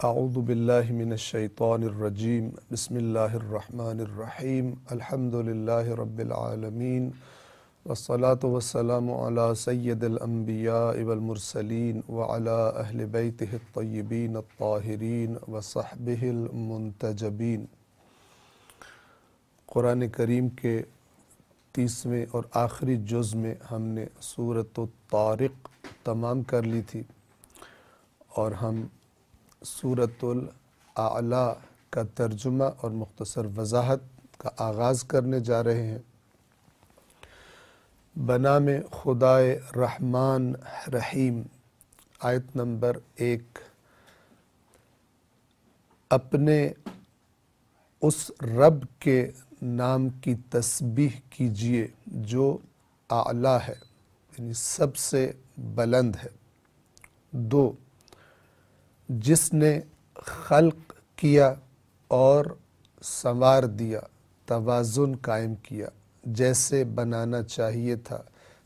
اعوذ باللہ من الشیطان الرجیم بسم اللہ الرحمن الرحیم الحمد للہ رب العالمین والصلاة والسلام علی سید الانبیاء والمرسلین وعلی اہل بیتہ الطیبین الطاہرین وصحبہ المنتجبین۔ قرآن کریم کے 30ویں اور آخری جز میں ہم نے سورۃ الطارق تمام کر لی تھی اور ہم سورۃ الاعلیٰ کا ترجمہ اور مختصر وضاحت کا آغاز کرنے جا رہے ہیں۔ بنام خدائے رحمان رحیم، آیت نمبر 1۔ اپنے اس رب کے نام کی تسبیح کیجئے جو اعلیٰ ہے، یعنی سب سے بلند ہے۔ 2، جس نے خلق کیا اور سنوار دیا، توازن قائم کیا، جیسے بنانا چاہیے تھا،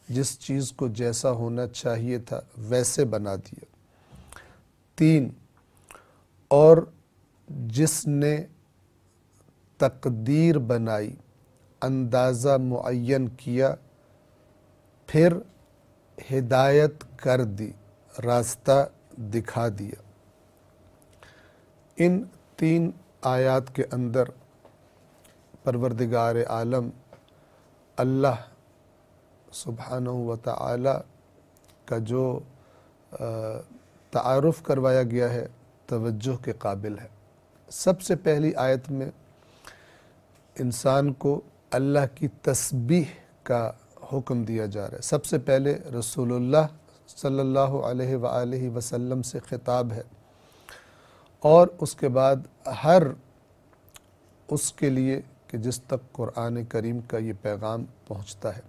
جس چیز کو جیسا ہونا چاہیے تھا ویسے بنا دیا۔ 3، اور جس نے تقدیر بنائی، اندازہ معین کیا، پھر ہدایت کر دی، راستہ دکھا دیا۔ ان 3 آیات کے اندر پروردگار عالم اللہ سبحانہ و تعالی کا جو تعارف کروایا گیا ہے توجہ کے قابل ہے۔ سب سے پہلی آیت میں انسان کو اللہ کی تسبیح کا حکم دیا جا رہا ہے۔ سب سے پہلے رسول اللہ صلی اللہ علیہ وآلہ وسلم سے خطاب ہے، اور اس کے بعد ہر اس کے لیے کہ جس تک قرآن کریم کا یہ پیغام پہنچتا ہے۔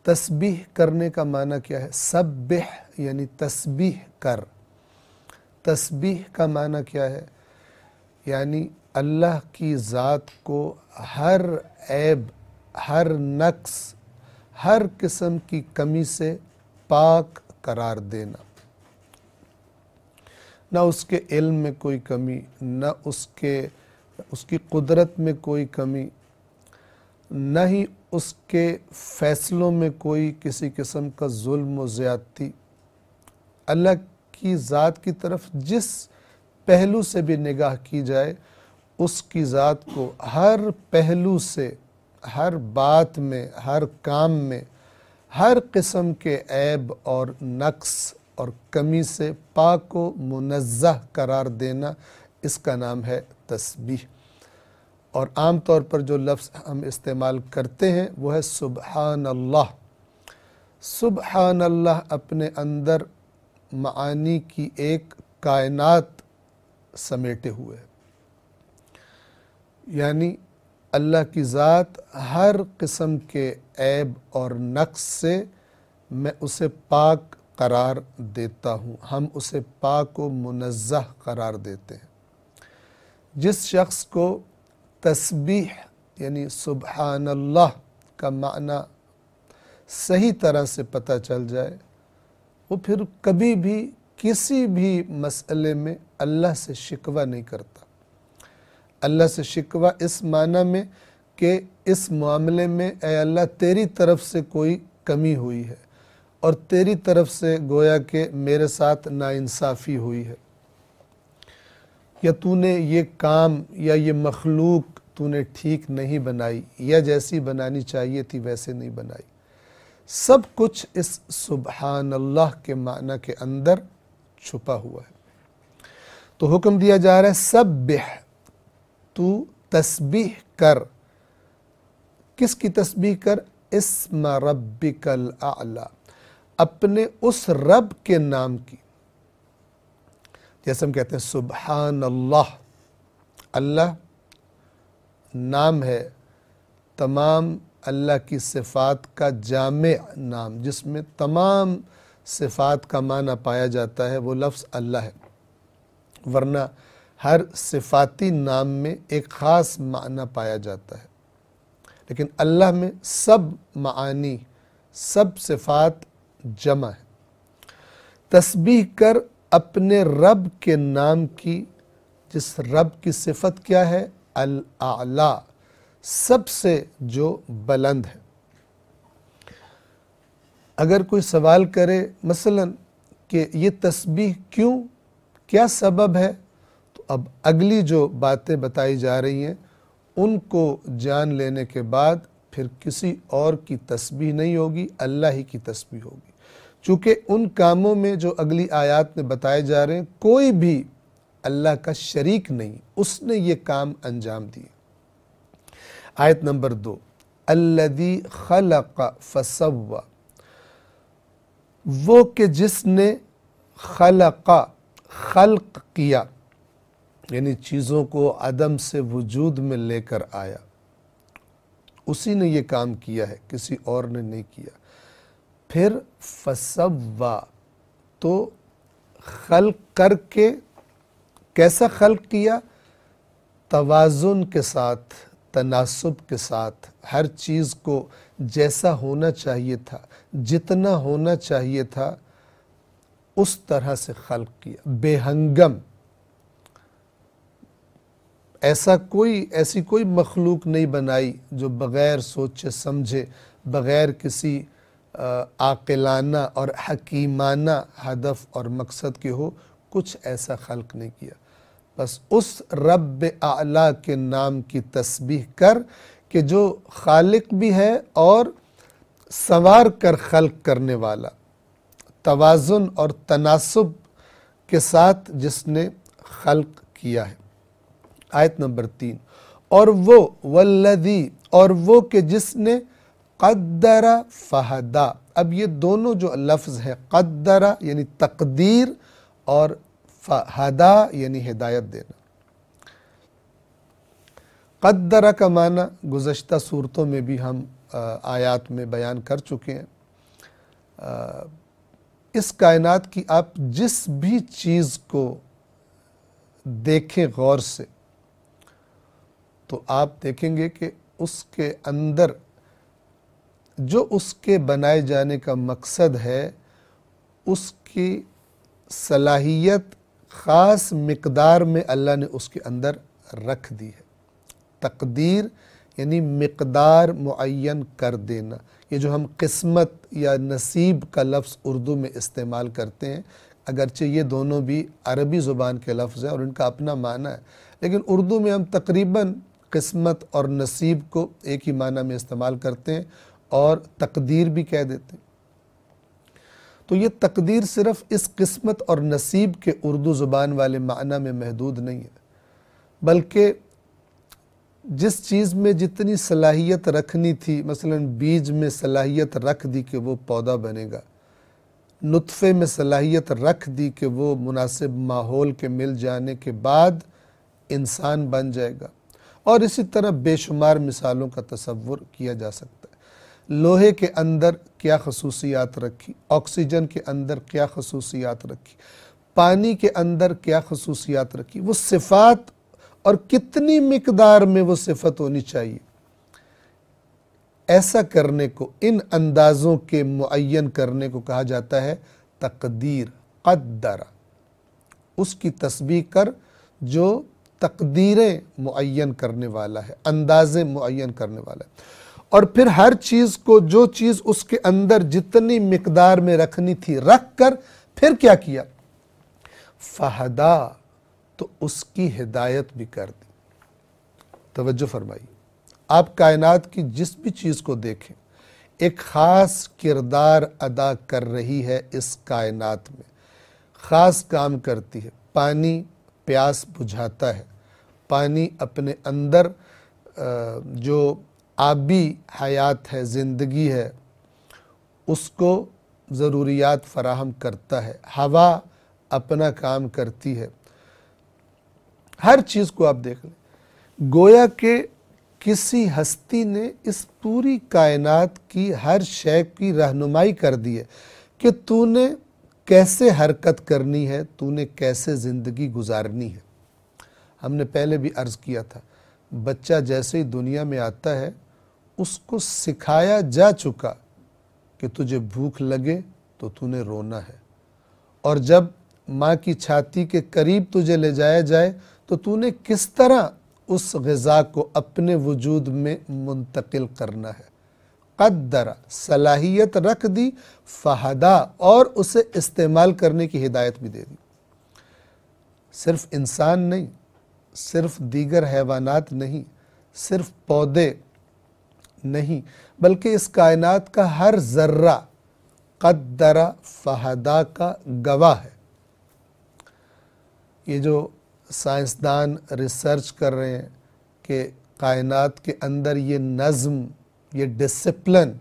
تسبیح کرنے کا معنی کیا ہے؟ سبح یعنی تسبیح کر۔ تسبیح کا معنی کیا ہے؟ یعنی اللہ کی ذات کو ہر عیب، ہر نقص، ہر قسم کی کمی سے پاک قرار دینا۔ نہ اس کے علم میں کوئی کمی، نہ اس کی قدرت میں کوئی کمی، نہ ہی اس کے فیصلوں میں کوئی کسی قسم کا ظلم و زیادتی۔ اللہ کی ذات کی طرف جس پہلو سے بھی نگاہ کی جائے، اس کی ذات کو ہر پہلو سے، ہر بات میں، ہر کام میں، ہر قسم کے عیب اور نقص اور کمی سے پاک و منزہ قرار دینا، اس کا نام ہے تسبیح۔ اور عام طور پر جو لفظ ہم استعمال کرتے ہیں وہ ہے سبحان اللہ۔ سبحان اللہ اپنے اندر معانی کی ایک کائنات سمیٹے ہوئے ہے، یعنی اللہ کی ذات ہر قسم کے عیب اور نقص سے میں اسے پاک قرار دیتا ہوں، ہم اسے پاک و منزہ قرار دیتے ہیں۔ جس شخص کو تسبیح یعنی سبحان اللہ کا معنی صحیح طرح سے پتہ چل جائے، وہ پھر کبھی بھی کسی بھی مسئلے میں اللہ سے شکوہ نہیں کرتا۔ اللہ سے شکوہ اس معنی میں کہ اس معاملے میں اے اللہ تیری طرف سے کوئی کمی ہوئی ہے، اور تیری طرف سے گویا کہ میرے ساتھ ناانصافی ہوئی ہے، یا تو نے یہ کام یا یہ مخلوق تو نے ٹھیک نہیں بنائی، یا جیسی بنانی چاہیے تھی ویسے نہیں بنائی۔ سب کچھ اس سبحان اللہ کے معنی کے اندر چھپا ہوا ہے۔ تو حکم دیا جا رہا ہے سبح، تو تسبیح کر۔ کس کی تسبیح کر؟ اسم ربک الاعلی، اپنے اس رب کے نام کی۔ جیسے ہم کہتے ہیں سبحان اللہ، اللہ نام ہے، تمام اللہ کی صفات کا جامع نام، جس میں تمام صفات کا معنی پایا جاتا ہے، وہ لفظ اللہ ہے۔ ورنہ ہر صفاتی نام میں ایک خاص معنی پایا جاتا ہے، لیکن اللہ میں سب معانی، سب صفات جمع ہے۔ تسبیح کر اپنے رب کے نام کی، جس رب کی صفت کیا ہے؟ الاعلی، سب سے جو بلند ہے۔ اگر کوئی سوال کرے مثلا کہ یہ تسبیح کیوں، کیا سبب ہے، تو اب اگلی جو باتیں بتائی جا رہی ہیں ان کو جان لینے کے بعد پھر کسی اور کی تسبیح نہیں ہوگی، اللہ ہی کی تسبیح ہوگی، چونکہ ان کاموں میں جو اگلی آیات میں بتائے جا رہے ہیں کوئی بھی اللہ کا شریک نہیں، اس نے یہ کام انجام دیے۔ آیت نمبر 2، الذی خلق فسوی، وہ کہ جس نے خلق کیا، یعنی چیزوں کو عدم سے وجود میں لے کر آیا، اسی نے یہ کام کیا ہے، کسی اور نے نہیں کیا۔ پھر فسوی، تو خلق کر کے کیسا خلق کیا؟ توازن کے ساتھ، تناسب کے ساتھ، ہر چیز کو جیسا ہونا چاہیے تھا، جتنا ہونا چاہیے تھا اس طرح سے خلق کیا، بے ہنگم۔ ایسی کوئی مخلوق نہیں بنائی جو بغیر سوچے سمجھے، بغیر کسی عاقلانہ اور حکیمانہ ہدف اور مقصد کے ہو، کچھ ایسا خلق نہیں کیا۔ بس اس رب اعلیٰ کے نام کی تسبیح کر کہ جو خالق بھی ہے اور سنوار کر خلق کرنے والا، توازن اور تناسب کے ساتھ جس نے خلق کیا ہے۔ آیت نمبر 3، اور وہ والذی، اور وہ کہ جس نے قدر فہدا۔ اب یہ دونوں جو لفظ ہے، قدر یعنی تقدیر اور فہدا یعنی ہدایت دینا۔ قدر کا معنی گزشتہ صورتوں میں بھی ہم آیات میں بیان کر چکے ہیں۔ اس کائنات کی آپ جس بھی چیز کو دیکھیں غور سے تو آپ دیکھیں گے کہ اس کے اندر جو اس کے بنائے جانے کا مقصد ہے، اس کی صلاحیت خاص مقدار میں اللہ نے اس کے اندر رکھ دی ہے۔ تقدیر یعنی مقدار معین کر دینا۔ یہ جو ہم قسمت یا نصیب کا لفظ اردو میں استعمال کرتے ہیں، اگرچہ یہ دونوں بھی عربی زبان کے لفظ ہیں اور ان کا اپنا معنی ہے، لیکن اردو میں ہم تقریباً قسمت اور نصیب کو ایک ہی معنی میں استعمال کرتے ہیں اور تقدیر بھی کہہ دیتے ہیں۔ تو یہ تقدیر صرف اس قسمت اور نصیب کے اردو زبان والے معنی میں محدود نہیں ہے، بلکہ جس چیز میں جتنی صلاحیت رکھنی تھی، مثلا بیج میں صلاحیت رکھ دی کہ وہ پودا بنے گا، نطفے میں صلاحیت رکھ دی کہ وہ مناسب ماحول کے مل جانے کے بعد انسان بن جائے گا، اور اسی طرح بے شمار مثالوں کا تصور کیا جا سکتا ہے۔ لوہے کے اندر کیا خصوصیات رکھی، آکسیجن کے اندر کیا خصوصیات رکھی، پانی کے اندر کیا خصوصیات رکھی، وہ صفات اور کتنی مقدار میں وہ صفت ہونی چاہیے، ایسا کرنے کو، ان اندازوں کے معین کرنے کو کہا جاتا ہے تقدیر۔ قدر، اس کی تسبیح کر جو تقدیریں معین کرنے والا ہے، اندازے معین کرنے والا ہے۔ اور پھر ہر چیز کو، جو چیز اس کے اندر جتنی مقدار میں رکھنی تھی رکھ کر پھر کیا کیا؟ فہدا، تو اس کی ہدایت بھی کر دی۔ توجہ فرمائی، آپ کائنات کی جس بھی چیز کو دیکھیں ایک خاص کردار ادا کر رہی ہے، اس کائنات میں خاص کام کرتی ہے۔ پانی پیاس بجھاتا ہے، پانی اپنے اندر جو آبی حیات ہے، زندگی ہے، اس کو ضروریات فراہم کرتا ہے۔ ہوا اپنا کام کرتی ہے۔ ہر چیز کو آپ دیکھ لیں، گویا کہ کسی ہستی نے اس پوری کائنات کی ہر شے کی رہنمائی کر دی ہے کہ تو نے کیسے حرکت کرنی ہے، تو نے کیسے زندگی گزارنی ہے۔ ہم نے پہلے بھی عرض کیا تھا، بچہ جیسے ہی دنیا میں آتا ہے اس کو سکھایا جا چکا کہ تجھے بھوک لگے تو تو نے رونا ہے، اور جب ماں کی چھاتی کے قریب تجھے لے جایا جائے تو تو نے کس طرح اس غذا کو اپنے وجود میں منتقل کرنا ہے۔ قدر، صلاحیت رکھ دی، فہدا، اور اسے استعمال کرنے کی ہدایت بھی دے دی۔ صرف انسان نہیں، صرف دیگر حیوانات نہیں، صرف پودے نہیں، بلکہ اس کائنات کا ہر ذرہ قدر فہدا کا گواہ ہے۔ یہ جو سائنسدان ریسرچ کر رہے ہیں کہ کائنات کے اندر یہ نظم، یہ ڈسپلن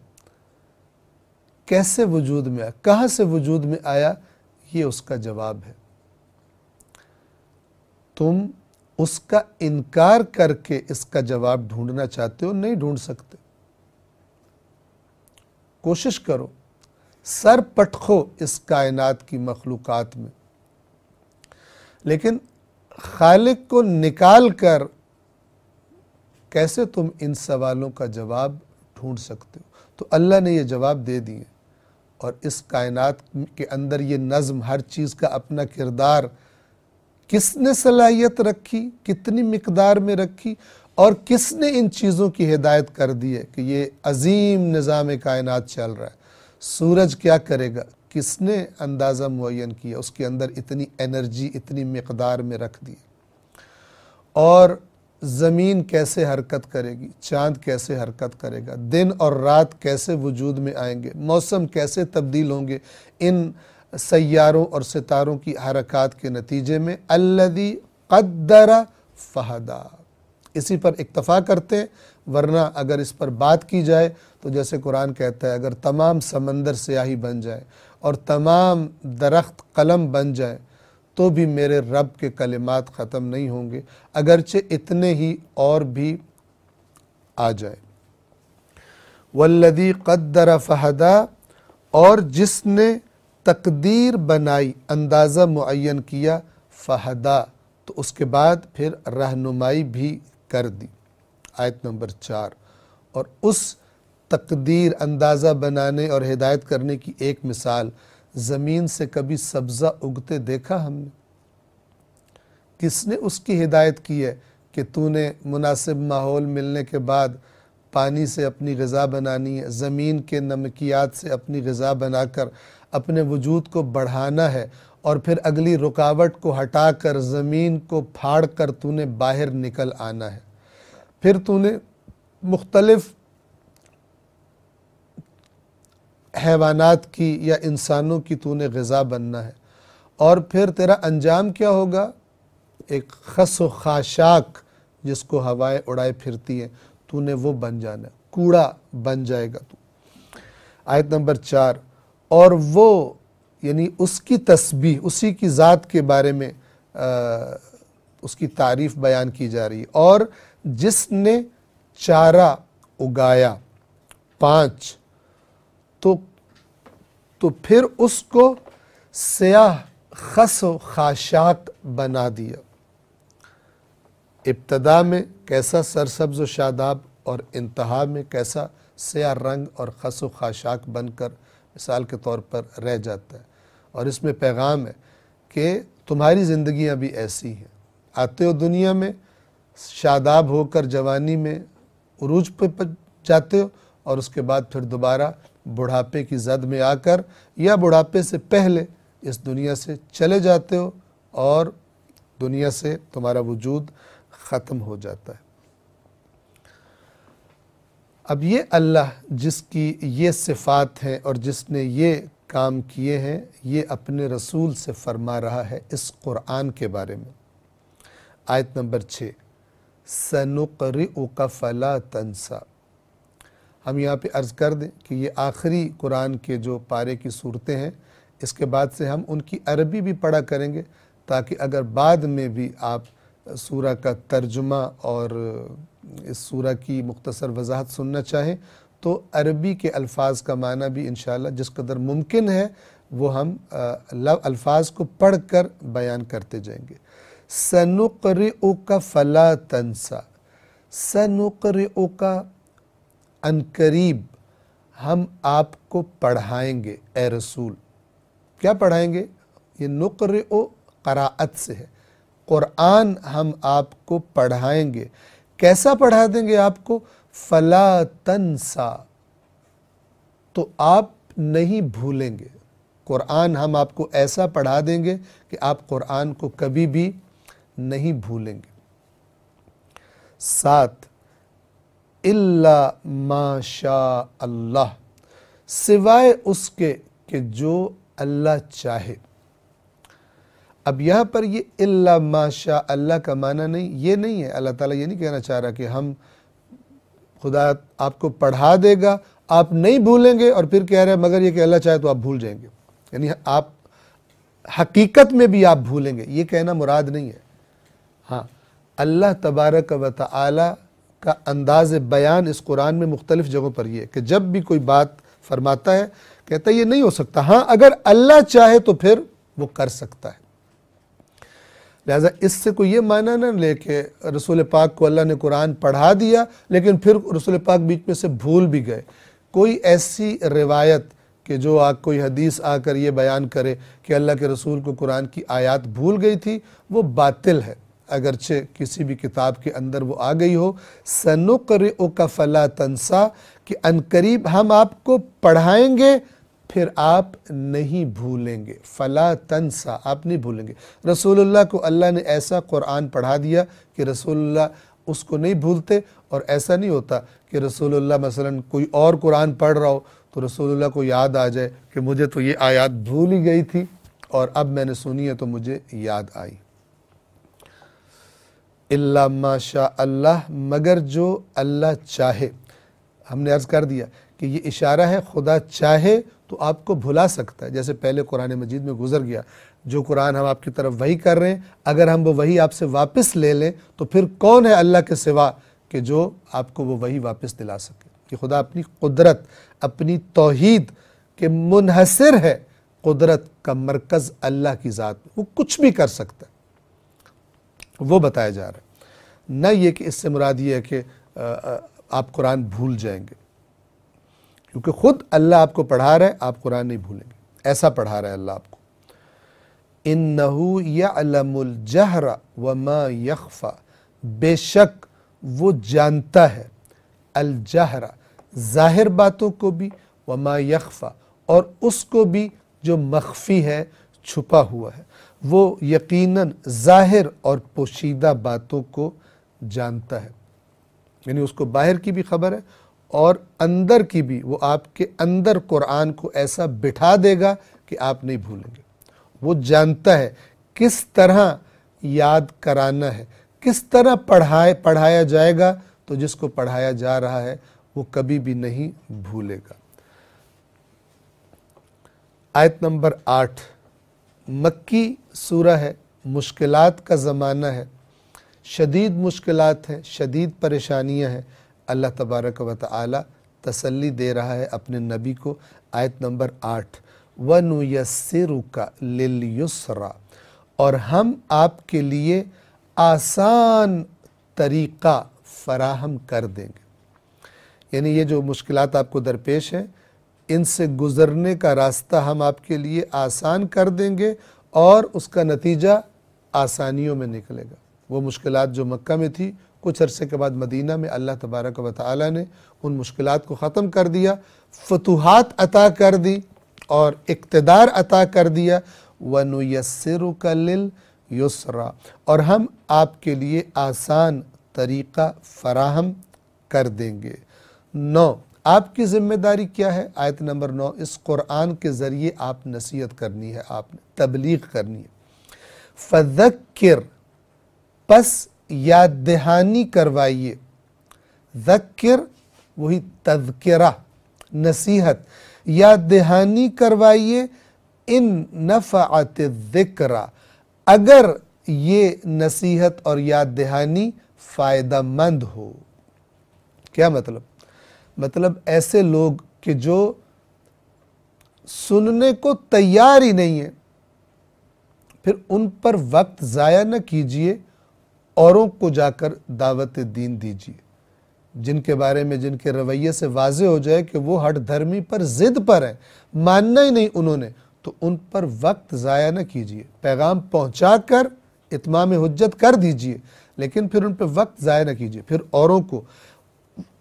کیسے وجود میں آیا، کہاں سے وجود میں آیا، یہ اس کا جواب ہے۔ تم اس کا انکار کر کے اس کا جواب ڈھونڈنا چاہتے ہو، نہیں ڈھونڈ سکتے۔ کوشش کرو، سر پٹخو اس کائنات کی مخلوقات میں، لیکن خالق کو نکال کر کیسے تم ان سوالوں کا جواب ڈھونڈ سکتے ہو؟ تو اللہ نے یہ جواب دے دیے، اور اس کائنات کے اندر یہ نظم، ہر چیز کا اپنا کردار، کس نے صلاحیت رکھی، کتنی مقدار میں رکھی، اور کس نے ان چیزوں کی ہدایت کر دی ہے کہ یہ عظیم نظام کائنات چل رہا ہے۔ سورج کیا کرے گا، کس نے اندازہ معین کیا، اس کے اندر اتنی انرجی، اتنی مقدار میں رکھ دی، اور زمین کیسے حرکت کرے گی، چاند کیسے حرکت کرے گا، دن اور رات کیسے وجود میں آئیں گے، موسم کیسے تبدیل ہوں گے ان سیاروں اور ستاروں کی حرکات کے نتیجے میں۔ الذی قدر فہدا، اسی پر اکتفا کرتے ہیں، ورنہ اگر اس پر بات کی جائے تو جیسے قرآن کہتا ہے، اگر تمام سمندر سیاہی بن جائے اور تمام درخت قلم بن جائے تو بھی میرے رب کے کلمات ختم نہیں ہوں گے، اگرچہ اتنے ہی اور بھی آ جائیں۔ والذی قدر فہدا، اور جس نے تقدیر بنائی، اندازہ معین کیا، فہدا، تو اس کے بعد پھر رہنمائی بھی کر دی۔ آیت نمبر 4، اور اس تقدیر، اندازہ بنانے اور ہدایت کرنے کی ایک مثال، زمین سے کبھی سبزہ اگتے دیکھا ہم نے؟ کس نے اس کی ہدایت کی ہے کہ تو نے مناسب ماحول ملنے کے بعد پانی سے اپنی غذا بنانی ہے، زمین کے نمکیات سے اپنی غذا بنا کر اپنے وجود کو بڑھانا ہے، اور پھر اگلی رکاوٹ کو ہٹا کر زمین کو پھاڑ کر تو نے باہر نکل آنا ہے، پھر تو نے مختلف حیوانات کی یا انسانوں کی تو نے غذا بننا ہے، اور پھر تیرا انجام کیا ہوگا؟ ایک خس و خاشاک جس کو ہوائیں اڑائے پھرتی ہیں، تو نے وہ بن جانا ہے، کوڑا بن جائے گا تو۔ آیت نمبر 4، اور وہ یعنی اس کی تسبیح، اسی کی ذات کے بارے میں اس کی تعریف بیان کی جا رہی ہے، اور جس نے چارہ اگایا 5 تو پھر اس کو سیاہ خس و خاشاک بنا دیا۔ ابتدا میں کیسا سرسبز و شاداب، اور انتہا میں کیسا سیاہ رنگ اور خس و خاشاک بن کر مثال کے طور پر رہ جاتا ہے۔ اور اس میں پیغام ہے کہ تمہاری زندگیاں بھی ایسی ہیں، آتے ہو دنیا میں، شاداب ہو کر جوانی میں عروج پہ جاتے ہو، اور اس کے بعد پھر دوبارہ بڑھاپے کی زد میں آ کر یا بڑھاپے سے پہلے اس دنیا سے چلے جاتے ہو، اور دنیا سے تمہارا وجود ختم ہو جاتا ہے۔ اب یہ اللہ جس کی یہ صفات ہیں اور جس نے یہ کام کیے ہیں، یہ اپنے رسول سے فرما رہا ہے اس قرآن کے بارے میں۔ آیت نمبر 6، سَنُقْرِئُكَ فَلَا تَنْسَى۔ ہم یہاں پہ عرض کر دیں کہ یہ آخری قرآن کے جو پارے کی صورتیں ہیں، اس کے بعد سے ہم ان کی عربی بھی پڑھا کریں گے، تاکہ اگر بعد میں بھی آپ سورہ کا ترجمہ اور اس سورہ کی مختصر وضاحت سننا چاہیں تو عربی کے الفاظ کا معنی بھی انشاءاللہ جس قدر ممکن ہے وہ ہم الفاظ کو پڑھ کر بیان کرتے جائیں گے۔ سَنُقْرِئُكَ فَلَا تَنْسَى، سَنُقْرِئُكَ عنقریب ہم آپ کو پڑھائیں گے اے رسول۔ کیا پڑھائیں گے؟ یہ نقرئ قراءت سے ہے، قرآن ہم آپ کو پڑھائیں گے۔ کیسا پڑھا دیں گے آپ کو؟ فلا تنسا، تو آپ نہیں بھولیں گے۔ قرآن ہم آپ کو ایسا پڑھا دیں گے کہ آپ قرآن کو کبھی بھی نہیں بھولیں گے۔ 7 الا ما شاء اللہ، سوائے اس کے کہ جو اللہ چاہے۔ اب یہاں پر یہ الا ما شاء اللہ کا معنی نہیں، یہ نہیں ہے، اللہ تعالیٰ یہ نہیں کہنا چاہ رہا کہ ہم خدا آپ کو پڑھا دے گا، آپ نہیں بھولیں گے، اور پھر کہہ رہے ہیں مگر یہ کہ اللہ چاہے تو آپ بھول جائیں گے، یعنی آپ حقیقت میں بھی آپ بھولیں گے، یہ کہنا مراد نہیں ہے۔ ہاں، اللہ تبارک و تعالی کا انداز بیان اس قرآن میں مختلف جگہوں پر یہ ہے کہ جب بھی کوئی بات فرماتا ہے کہتا ہے یہ نہیں ہو سکتا، ہاں اگر اللہ چاہے تو پھر وہ کر سکتا ہے۔ لہٰذا اس سے کوئی یہ معنی نہ لے کہ رسول پاک کو اللہ نے قرآن پڑھا دیا لیکن پھر رسول پاک بیچ میں سے بھول بھی گئے۔ کوئی ایسی روایت کہ جو کوئی حدیث آ کر یہ بیان کرے کہ اللہ کے رسول کو قرآن کی آیات بھول گئی تھی، وہ باطل ہے، اگرچہ کسی بھی کتاب کے اندر وہ آ گئی ہو۔ سنقرئک فلا تنسا، کہ عنقریب ہم آپ کو پڑھائیں گے پھر آپ نہیں بھولیں گے۔ فلا تنسا، آپ نہیں بھولیں گے۔ رسول اللہ کو اللہ نے ایسا قرآن پڑھا دیا کہ رسول اللہ اس کو نہیں بھولتے، اور ایسا نہیں ہوتا کہ رسول اللہ مثلا کوئی اور قرآن پڑھ رہا ہو تو رسول اللہ کو یاد آ جائے کہ مجھے تو یہ آیات بھول ہی گئی تھی اور اب میں نے سنی ہے تو مجھے یاد آئی۔ الا ما شاء اللہ، مگر جو اللہ چاہے۔ ہم نے عرض کر دیا کہ یہ اشارہ ہے خدا چاہے تو آپ کو بھلا سکتا ہے، جیسے پہلے قرآن مجید میں گزر گیا، جو قرآن ہم آپ کی طرف وحی کر رہے ہیں اگر ہم وہ وحی آپ سے واپس لے لیں تو پھر کون ہے اللہ کے سوا کہ جو آپ کو وہ وحی واپس دلا سکے۔ کہ خدا اپنی قدرت، اپنی توحید کے منحصر ہے، قدرت کا مرکز اللہ کی ذات میں، وہ کچھ بھی کر سکتا ہے، وہ بتایا جا رہا ہے۔ نہ یہ کہ اس سے مراد یہ ہے کہ آپ قرآن بھول جائیں گے، کیونکہ خود اللہ آپ کو پڑھا رہا ہے، آپ قرآن نہیں بھولیں گے، ایسا پڑھا رہا ہے اللہ آپ کو۔ اِنَّهُ يَعْلَمُ الْجَهْرَ وَمَا يَخْفَى، بے شک وہ جانتا ہے، الجہر، ظاہر باتوں کو بھی، وما یخفی، اور اس کو بھی جو مخفی ہے، چھپا ہوا ہے۔ وہ یقیناً ظاہر اور پوشیدہ باتوں کو جانتا ہے، یعنی اس کو باہر کی بھی خبر ہے اور اندر کی بھی۔ وہ آپ کے اندر قرآن کو ایسا بٹھا دے گا کہ آپ نہیں بھولیں گے۔ وہ جانتا ہے کس طرح یاد کرانا ہے، کس طرح پڑھایا جائے گا، تو جس کو پڑھایا جا رہا ہے وہ کبھی بھی نہیں بھولے گا۔ آیت نمبر 8 مکی سورہ ہے، مشکلات کا زمانہ ہے، شدید مشکلات ہیں، شدید پریشانیاں ہیں۔ اللہ تبارک و تعالی تسلی دے رہا ہے اپنے نبی کو۔ آیت نمبر 8 وَنُيَسِّرُكَ لِلْيُسْرَى، اور ہم آپ کے لیے آسان طریقہ فراہم کر دیں گے، یعنی یہ جو مشکلات آپ کو درپیش ہیں ان سے گزرنے کا راستہ ہم آپ کے لیے آسان کر دیں گے، اور اس کا نتیجہ آسانیوں میں نکلے گا۔ وہ مشکلات جو مکہ میں تھی، کچھ عرصے کے بعد مدینہ میں اللہ تبارک و تعالی نے ان مشکلات کو ختم کر دیا، فتوحات عطا کر دی اور اقتدار عطا کر دیا۔ وَنُيَسِّرُكَ لِلْيُسْرَى، اور ہم آپ کے لیے آسان طریقہ فراہم کر دیں گے۔ 9 آپ کی ذمہ داری کیا ہے؟ آیت نمبر 9 اس قرآن کے ذریعے آپ نصیحت کرنی ہے، آپ نے تبلیغ کرنی ہے۔ فَذَكِّرْ، پس یاد دہانی کروائیے۔ ذکر وہی تذکرہ، نصیحت، یاد دہانی کروائیے۔ ان نفعت الذکرہ، اگر یہ نصیحت اور یاد دہانی فائدہ مند ہو۔ کیا مطلب؟ مطلب ایسے لوگ کہ جو سننے کو تیار ہی نہیں ہیں، پھر ان پر وقت ضائع نہ کیجئے، اوروں کو جا کر دعوت دین دیجئے، جن کے بارے میں، جن کے رویے سے واضح ہو جائے کہ وہ ہٹ دھرمی پر ضد پر ہیں، ماننا ہی نہیں انہوں نے، تو ان پر وقت ضائع نہ کیجیے، پیغام پہنچا کر اتمام حجت کر دیجیے، لیکن پھر ان پہ وقت ضائع نہ کیجیے۔ پھر اوروں کو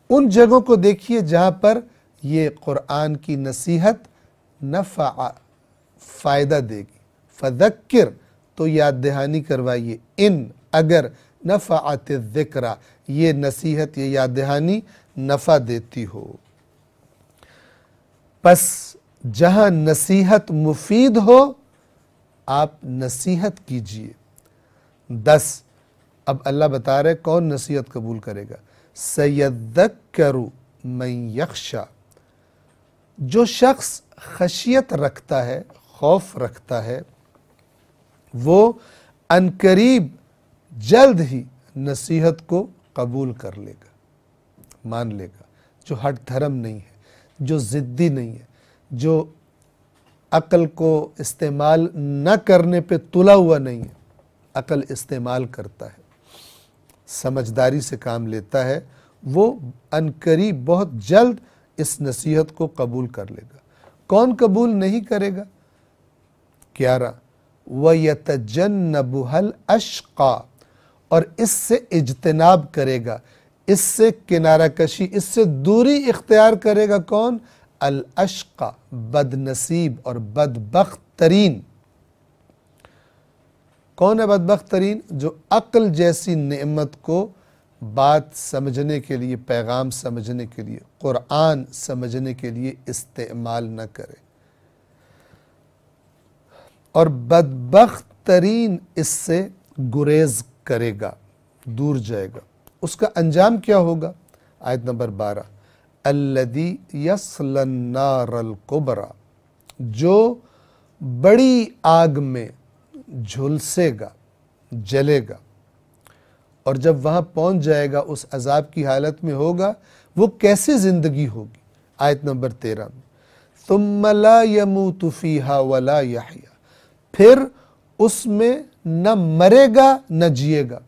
ان جگہوں کو دیکھیے جہاں پر یہ قرآن کی نصیحت نفع فائدہ دے گی، فذکر تو یاد دہانی کروائیے، ان اگر نفعت الذکرہ یہ نصیحت یہ یاد دہانی نفع دیتی ہو۔ پس جہاں نصیحت مفید ہو آپ نصیحت کیجئے۔ 10 اب اللہ بتا رہے کون نصیحت قبول کرے گا، سَيَذَّكَّرُ مَن یخشیٰ، جو شخص خشیت رکھتا ہے، خوف رکھتا ہے، وہ عنقریب جلد ہی نصیحت کو قبول کر لے گا، مان لے گا۔ جو ہٹ دھرم نہیں ہے، جو ضدی نہیں ہے، جو عقل کو استعمال نہ کرنے پہ تلا ہوا نہیں ہے، عقل استعمال کرتا ہے، سمجھداری سے کام لیتا ہے، وہ عنقریب بہت جلد اس نصیحت کو قبول کر لے گا۔ کون قبول نہیں کرے گا؟ 11 وَيَتَجَنَّبُهَا الْأَشْقَى، اور اس سے اجتناب کرے گا، اس سے کنارہ کشی، اس سے دوری اختیار کرے گا کون؟ الاشقى، بد نصیب اور بدبخت ترین۔ کون ہے بدبخت ترین؟ جو عقل جیسی نعمت کو بات سمجھنے کے لیے، پیغام سمجھنے کے لیے، قرآن سمجھنے کے لیے استعمال نہ کرے، اور بدبخت ترین اس سے گریز کرے گا، دور جائے گا۔ اس کا انجام کیا ہوگا؟ آیت نمبر 12 الذی یصلی النار الکبریٰ، جو بڑی آگ میں جھلسے گا، جلے گا، اور جب وہاں پہنچ جائے گا اس عذاب کی حالت میں ہوگا، وہ کیسی زندگی ہوگی؟ آیت نمبر 13 میں ثم لا یموت فیہا ولا یحییٰ، پھر اس میں نہ مرے گا نہ جیے گا،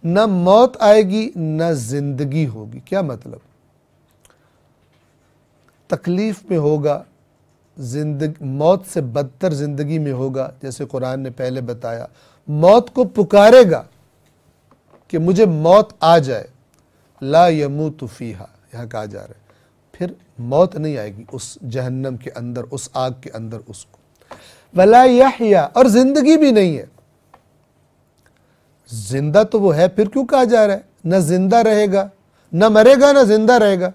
نہ موت آئے گی نہ زندگی ہوگی۔ کیا مطلب؟ تکلیف میں ہوگا، موت سے بدتر زندگی میں ہوگا، جیسے قرآن نے پہلے بتایا، موت کو پکارے گا کہ مجھے موت آ جائے، لا یموت فیہا یہاں کہا جا رہا ہے، پھر موت نہیں آئے گی اس جہنم کے اندر، اس آگ کے اندر اس کو، ولا یحییٰ، اور زندگی بھی نہیں ہے۔ زندہ تو وہ ہے، پھر کیوں کہا جا رہا ہے نہ زندہ رہے گا، نہ مرے گا نہ زندہ رہے گا؟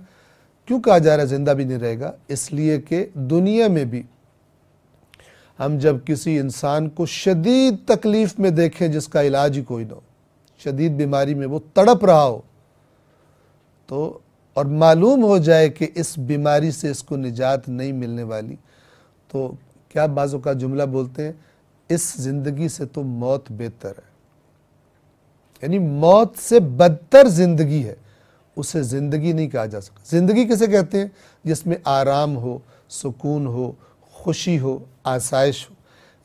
کیوں کہا جا رہا ہے زندہ بھی نہیں رہے گا؟ اس لیے کہ دنیا میں بھی ہم جب کسی انسان کو شدید تکلیف میں دیکھیں جس کا علاج ہی کوئی نہ ہو، شدید بیماری میں وہ تڑپ رہا ہو، تو اور معلوم ہو جائے کہ اس بیماری سے اس کو نجات نہیں ملنے والی، تو کیا بعضوں کا جملہ بولتے ہیں، اس زندگی سے تو موت بہتر ہے، یعنی موت سے بدتر زندگی ہے، اسے زندگی نہیں کہا جا سکتا۔ زندگی کسے کہتے ہیں؟ جس میں آرام ہو، سکون ہو، خوشی ہو، آسائش ہو،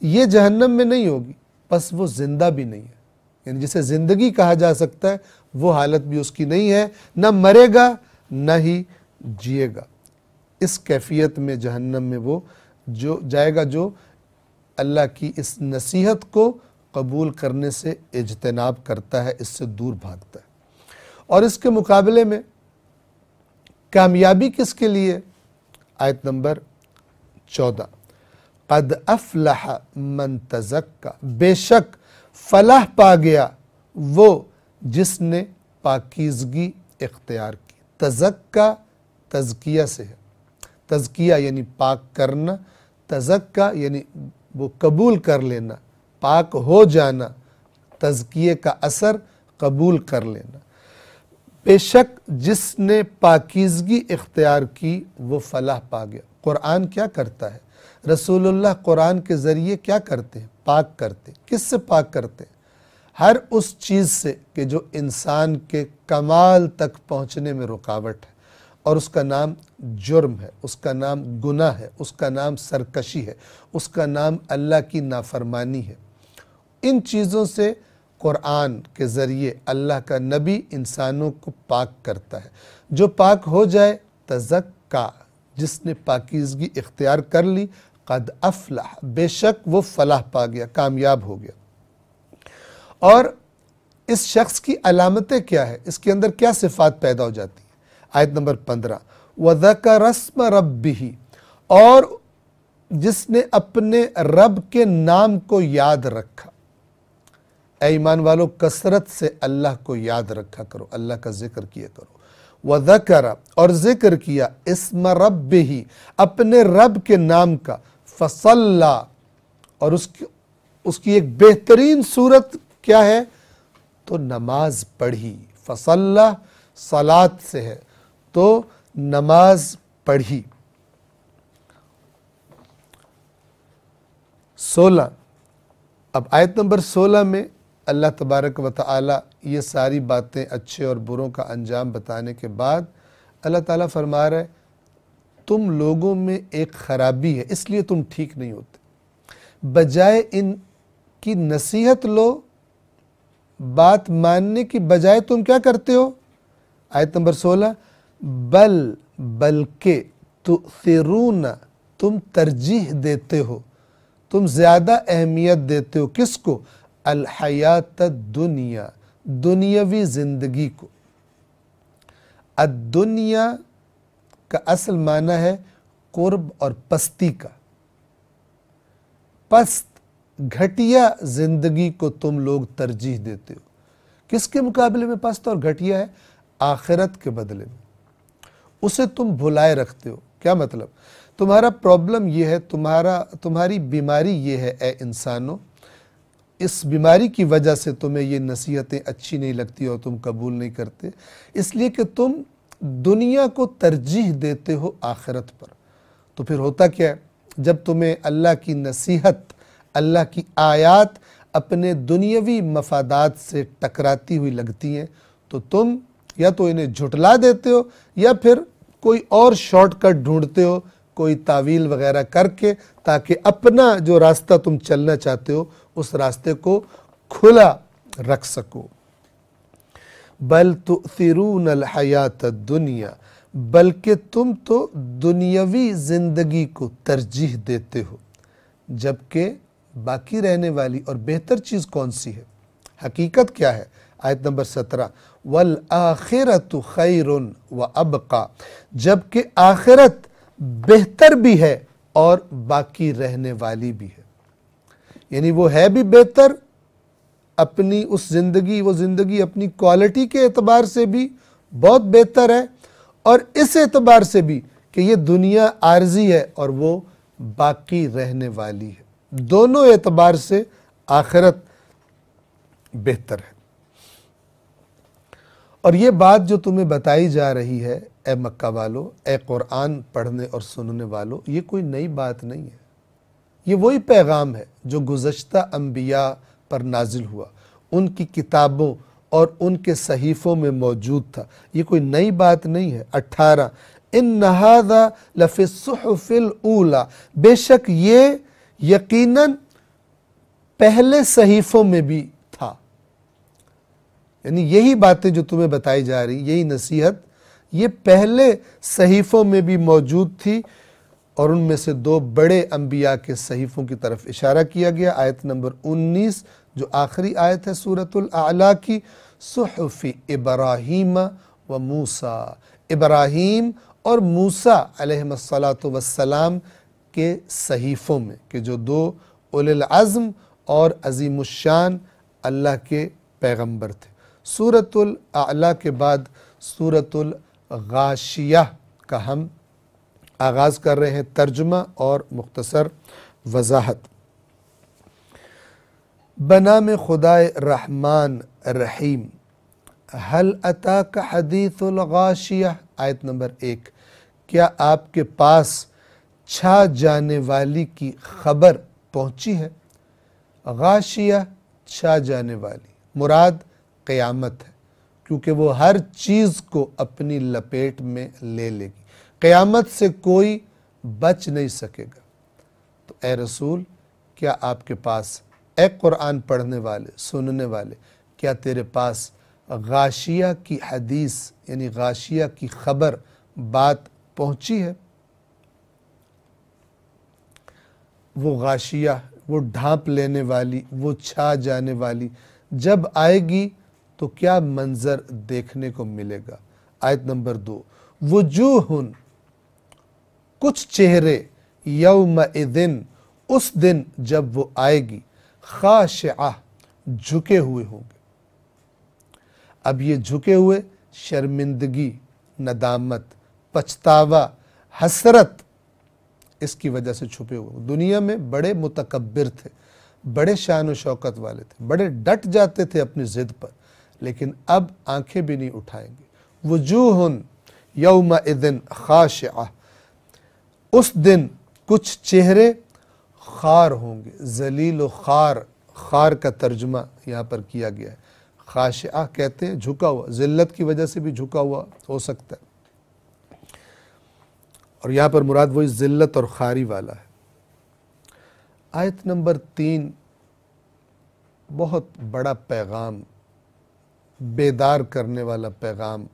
یہ جہنم میں نہیں ہوگی، بس وہ زندہ بھی نہیں ہے، یعنی جسے زندگی کہا جا سکتا ہے وہ حالت بھی اس کی نہیں ہے، نہ مرے گا نہ ہی جیے گا۔ اس کیفیت میں جہنم میں وہ جو جائے گا جو اللہ کی اس نصیحت کو قبول کرنے سے اجتناب کرتا ہے، اس سے دور بھاگتا ہے۔ اور اس کے مقابلے میں کامیابی کس کے لیے؟ آیت نمبر 14 قد افلح من تزکا، بے شک فلاح پا گیا وہ جس نے پاکیزگی اختیار کی۔ تزکا تزکیہ سے ہے، تزکیہ یعنی پاک کرنا، تزکا یعنی وہ قبول کر لینا، پاک ہو جانا، تزکیے کا اثر قبول کر لینا۔ بے شک جس نے پاکیزگی اختیار کی وہ فلاح پا گیا۔ قرآن کیا کرتا ہے؟ رسول اللہ قرآن کے ذریعے کیا کرتے ہیں؟ پاک کرتے ہیں۔ کس سے پاک کرتے ہیں؟ ہر اس چیز سے کہ جو انسان کے کمال تک پہنچنے میں رکاوٹ ہے، اور اس کا نام جرم ہے، اس کا نام گناہ ہے، اس کا نام سرکشی ہے، اس کا نام اللہ کی نافرمانی ہے۔ ان چیزوں سے قرآن کے ذریعے اللہ کا نبی انسانوں کو پاک کرتا ہے۔ جو پاک ہو جائے، تزکا، جس نے پاکیزگی اختیار کر لی، قد افلح، بے شک وہ فلاح پا گیا، کامیاب ہو گیا۔ اور اس شخص کی علامتیں کیا ہے، اس کے اندر کیا صفات پیدا ہو جاتی ہیں؟ آیت نمبر 15، وَذَكَرَ اسْمَ رَبِّهِ، اور جس نے اپنے رب کے نام کو یاد رکھا۔ اے ایمان والو، کثرت سے اللہ کو یاد رکھا کرو، اللہ کا ذکر کیا کرو۔ وَذَكَرَ، اور ذکر کیا، اسم ربہ، اپنے رب کے نام کا، فصلہ، اور اس کی ایک بہترین صورت کیا ہے؟ تو نماز پڑھی۔ فصلہ صلاۃ سے ہے، تو نماز پڑھی۔ 16، اب آیت نمبر 16 میں اللہ تبارک و تعالی یہ ساری باتیں اچھے اور بروں کا انجام بتانے کے بعد اللہ تعالیٰ فرما رہا ہے تم لوگوں میں ایک خرابی ہے، اس لیے تم ٹھیک نہیں ہوتے۔ بجائے ان کی نصیحت لو، بات ماننے کی بجائے تم کیا کرتے ہو؟ آیت نمبر 16، بلکہ تؤثرون، تم ترجیح دیتے ہو، تم زیادہ اہمیت دیتے ہو، کس کو؟ الحیات الدنیا، دنیاوی زندگی کو۔ الدنیا کا اصل معنی ہے قرب اور پستی کا۔ پست، گھٹیا زندگی کو تم لوگ ترجیح دیتے ہو۔ کس کے مقابلے میں پست اور گھٹیا ہے؟ آخرت کے بدلے میں۔ اسے تم بھلائے رکھتے ہو۔ کیا مطلب؟ تمہارا پرابلم یہ ہے، تمہاری بیماری یہ ہے اے انسانوں، اس بیماری کی وجہ سے تمہیں یہ نصیحتیں اچھی نہیں لگتی اور تم قبول نہیں کرتے، اس لیے کہ تم دنیا کو ترجیح دیتے ہو آخرت پر۔ تو پھر ہوتا کیا ہے؟ جب تمہیں اللہ کی نصیحت، اللہ کی آیات اپنے دنیاوی مفادات سے ٹکراتی ہوئی لگتی ہیں تو تم یا تو انہیں جھٹلا دیتے ہو یا پھر کوئی اور شارٹ کٹ ڈھونڈتے ہو، کوئی تعویل وغیرہ کر کے، تاکہ اپنا جو راستہ تم چلنا چاہتے ہو اس راستے کو کھلا رکھ سکو۔ بل تؤثرون الحیات الدنیا، بلکہ تم تو دنیاوی زندگی کو ترجیح دیتے ہو، جبکہ باقی رہنے والی اور بہتر چیز کون سی ہے؟ حقیقت کیا ہے؟ آیت نمبر 17، وَالْآخِرَةُ خَيْرٌ وَأَبْقَى، جبکہ آخرت بہتر بھی ہے اور باقی رہنے والی بھی ہے۔ یعنی وہ ہے بھی بہتر، اپنی اس زندگی، وہ زندگی اپنی کوالٹی کے اعتبار سے بھی بہت بہتر ہے، اور اس اعتبار سے بھی کہ یہ دنیا عارضی ہے اور وہ باقی رہنے والی ہے۔ دونوں اعتبار سے آخرت بہتر ہے۔ اور یہ بات جو تمہیں بتائی جا رہی ہے اے مکہ والو، اے قرآن پڑھنے اور سننے والو، یہ کوئی نئی بات نہیں ہے، یہ وہی پیغام ہے جو گزشتہ انبیاء پر نازل ہوا، ان کی کتابوں اور ان کے صحیفوں میں موجود تھا، یہ کوئی نئی بات نہیں ہے۔ 18، ان ھذا لفی الصحف الاولی، بے شک یہ یقیناً پہلے صحیفوں میں بھی تھا۔ یعنی یہی باتیں جو تمہیں بتائی جا رہی، یہی نصیحت، یہ پہلے صحیفوں میں بھی موجود تھی، اور ان میں سے 2 بڑے انبیاء کے صحیفوں کی طرف اشارہ کیا گیا۔ آیت نمبر 19 جو آخری آیت ہے سورۃ الاعلیٰ کی، صحف ابراہیم و موسیٰ، ابراہیم اور موسیٰ علیہم السلام کے صحیفوں میں، کہ جو 2 اولی العزم اور عظیم الشان اللہ کے پیغمبر تھے۔ سورۃ الاعلیٰ کے بعد سورۃ الغاشیہ کا ہم آغاز کر رہے ہیں ترجمہ اور مختصر وضاحت۔ بنام خدائے رحمان رحیم، هل اتاک حدیث الغاشیہ، آیت نمبر 1، کیا آپ کے پاس چھا جانے والی کی خبر پہنچی ہے؟ غاشیہ، چھا جانے والی، مراد قیامت ہے، کیونکہ وہ ہر چیز کو اپنی لپیٹ میں لے لے گی، قیامت سے کوئی بچ نہیں سکے گا۔ تو اے رسول، کیا آپ کے پاس، اے قرآن پڑھنے والے سننے والے، کیا تیرے پاس غاشیہ کی حدیث یعنی غاشیہ کی خبر، بات پہنچی ہے؟ وہ غاشیہ، وہ ڈھانپ لینے والی، وہ چھا جانے والی جب آئے گی تو کیا منظر دیکھنے کو ملے گا۔ آیت نمبر 2، وجوہ، کچھ چہرے، یومئذن، اس دن جب وہ آئے گی، خاشعہ، جھکے ہوئے ہوں گے۔ اب یہ جھکے ہوئے شرمندگی، ندامت، پچھتاوا، حسرت، اس کی وجہ سے چھپے ہوئے۔ دنیا میں بڑے متکبر تھے، بڑے شان و شوکت والے تھے، بڑے ڈٹ جاتے تھے اپنی ضد پر، لیکن اب آنکھیں بھی نہیں اٹھائیں گے۔ وجوہ یومئذ خاشعہ، اس دن کچھ چہرے خار ہوں گے، ذلیل و خار، خار کا ترجمہ یہاں پر کیا گیا ہے۔ خاشعہ کہتے ہیں جھکا ہوا، ذلت کی وجہ سے بھی جھکا ہوا ہو سکتا ہے، اور یہاں پر مراد وہی ذلت اور خاری والا ہے۔ آیت نمبر 3 بہت بڑا پیغام، بیدار کرنے والا پیغام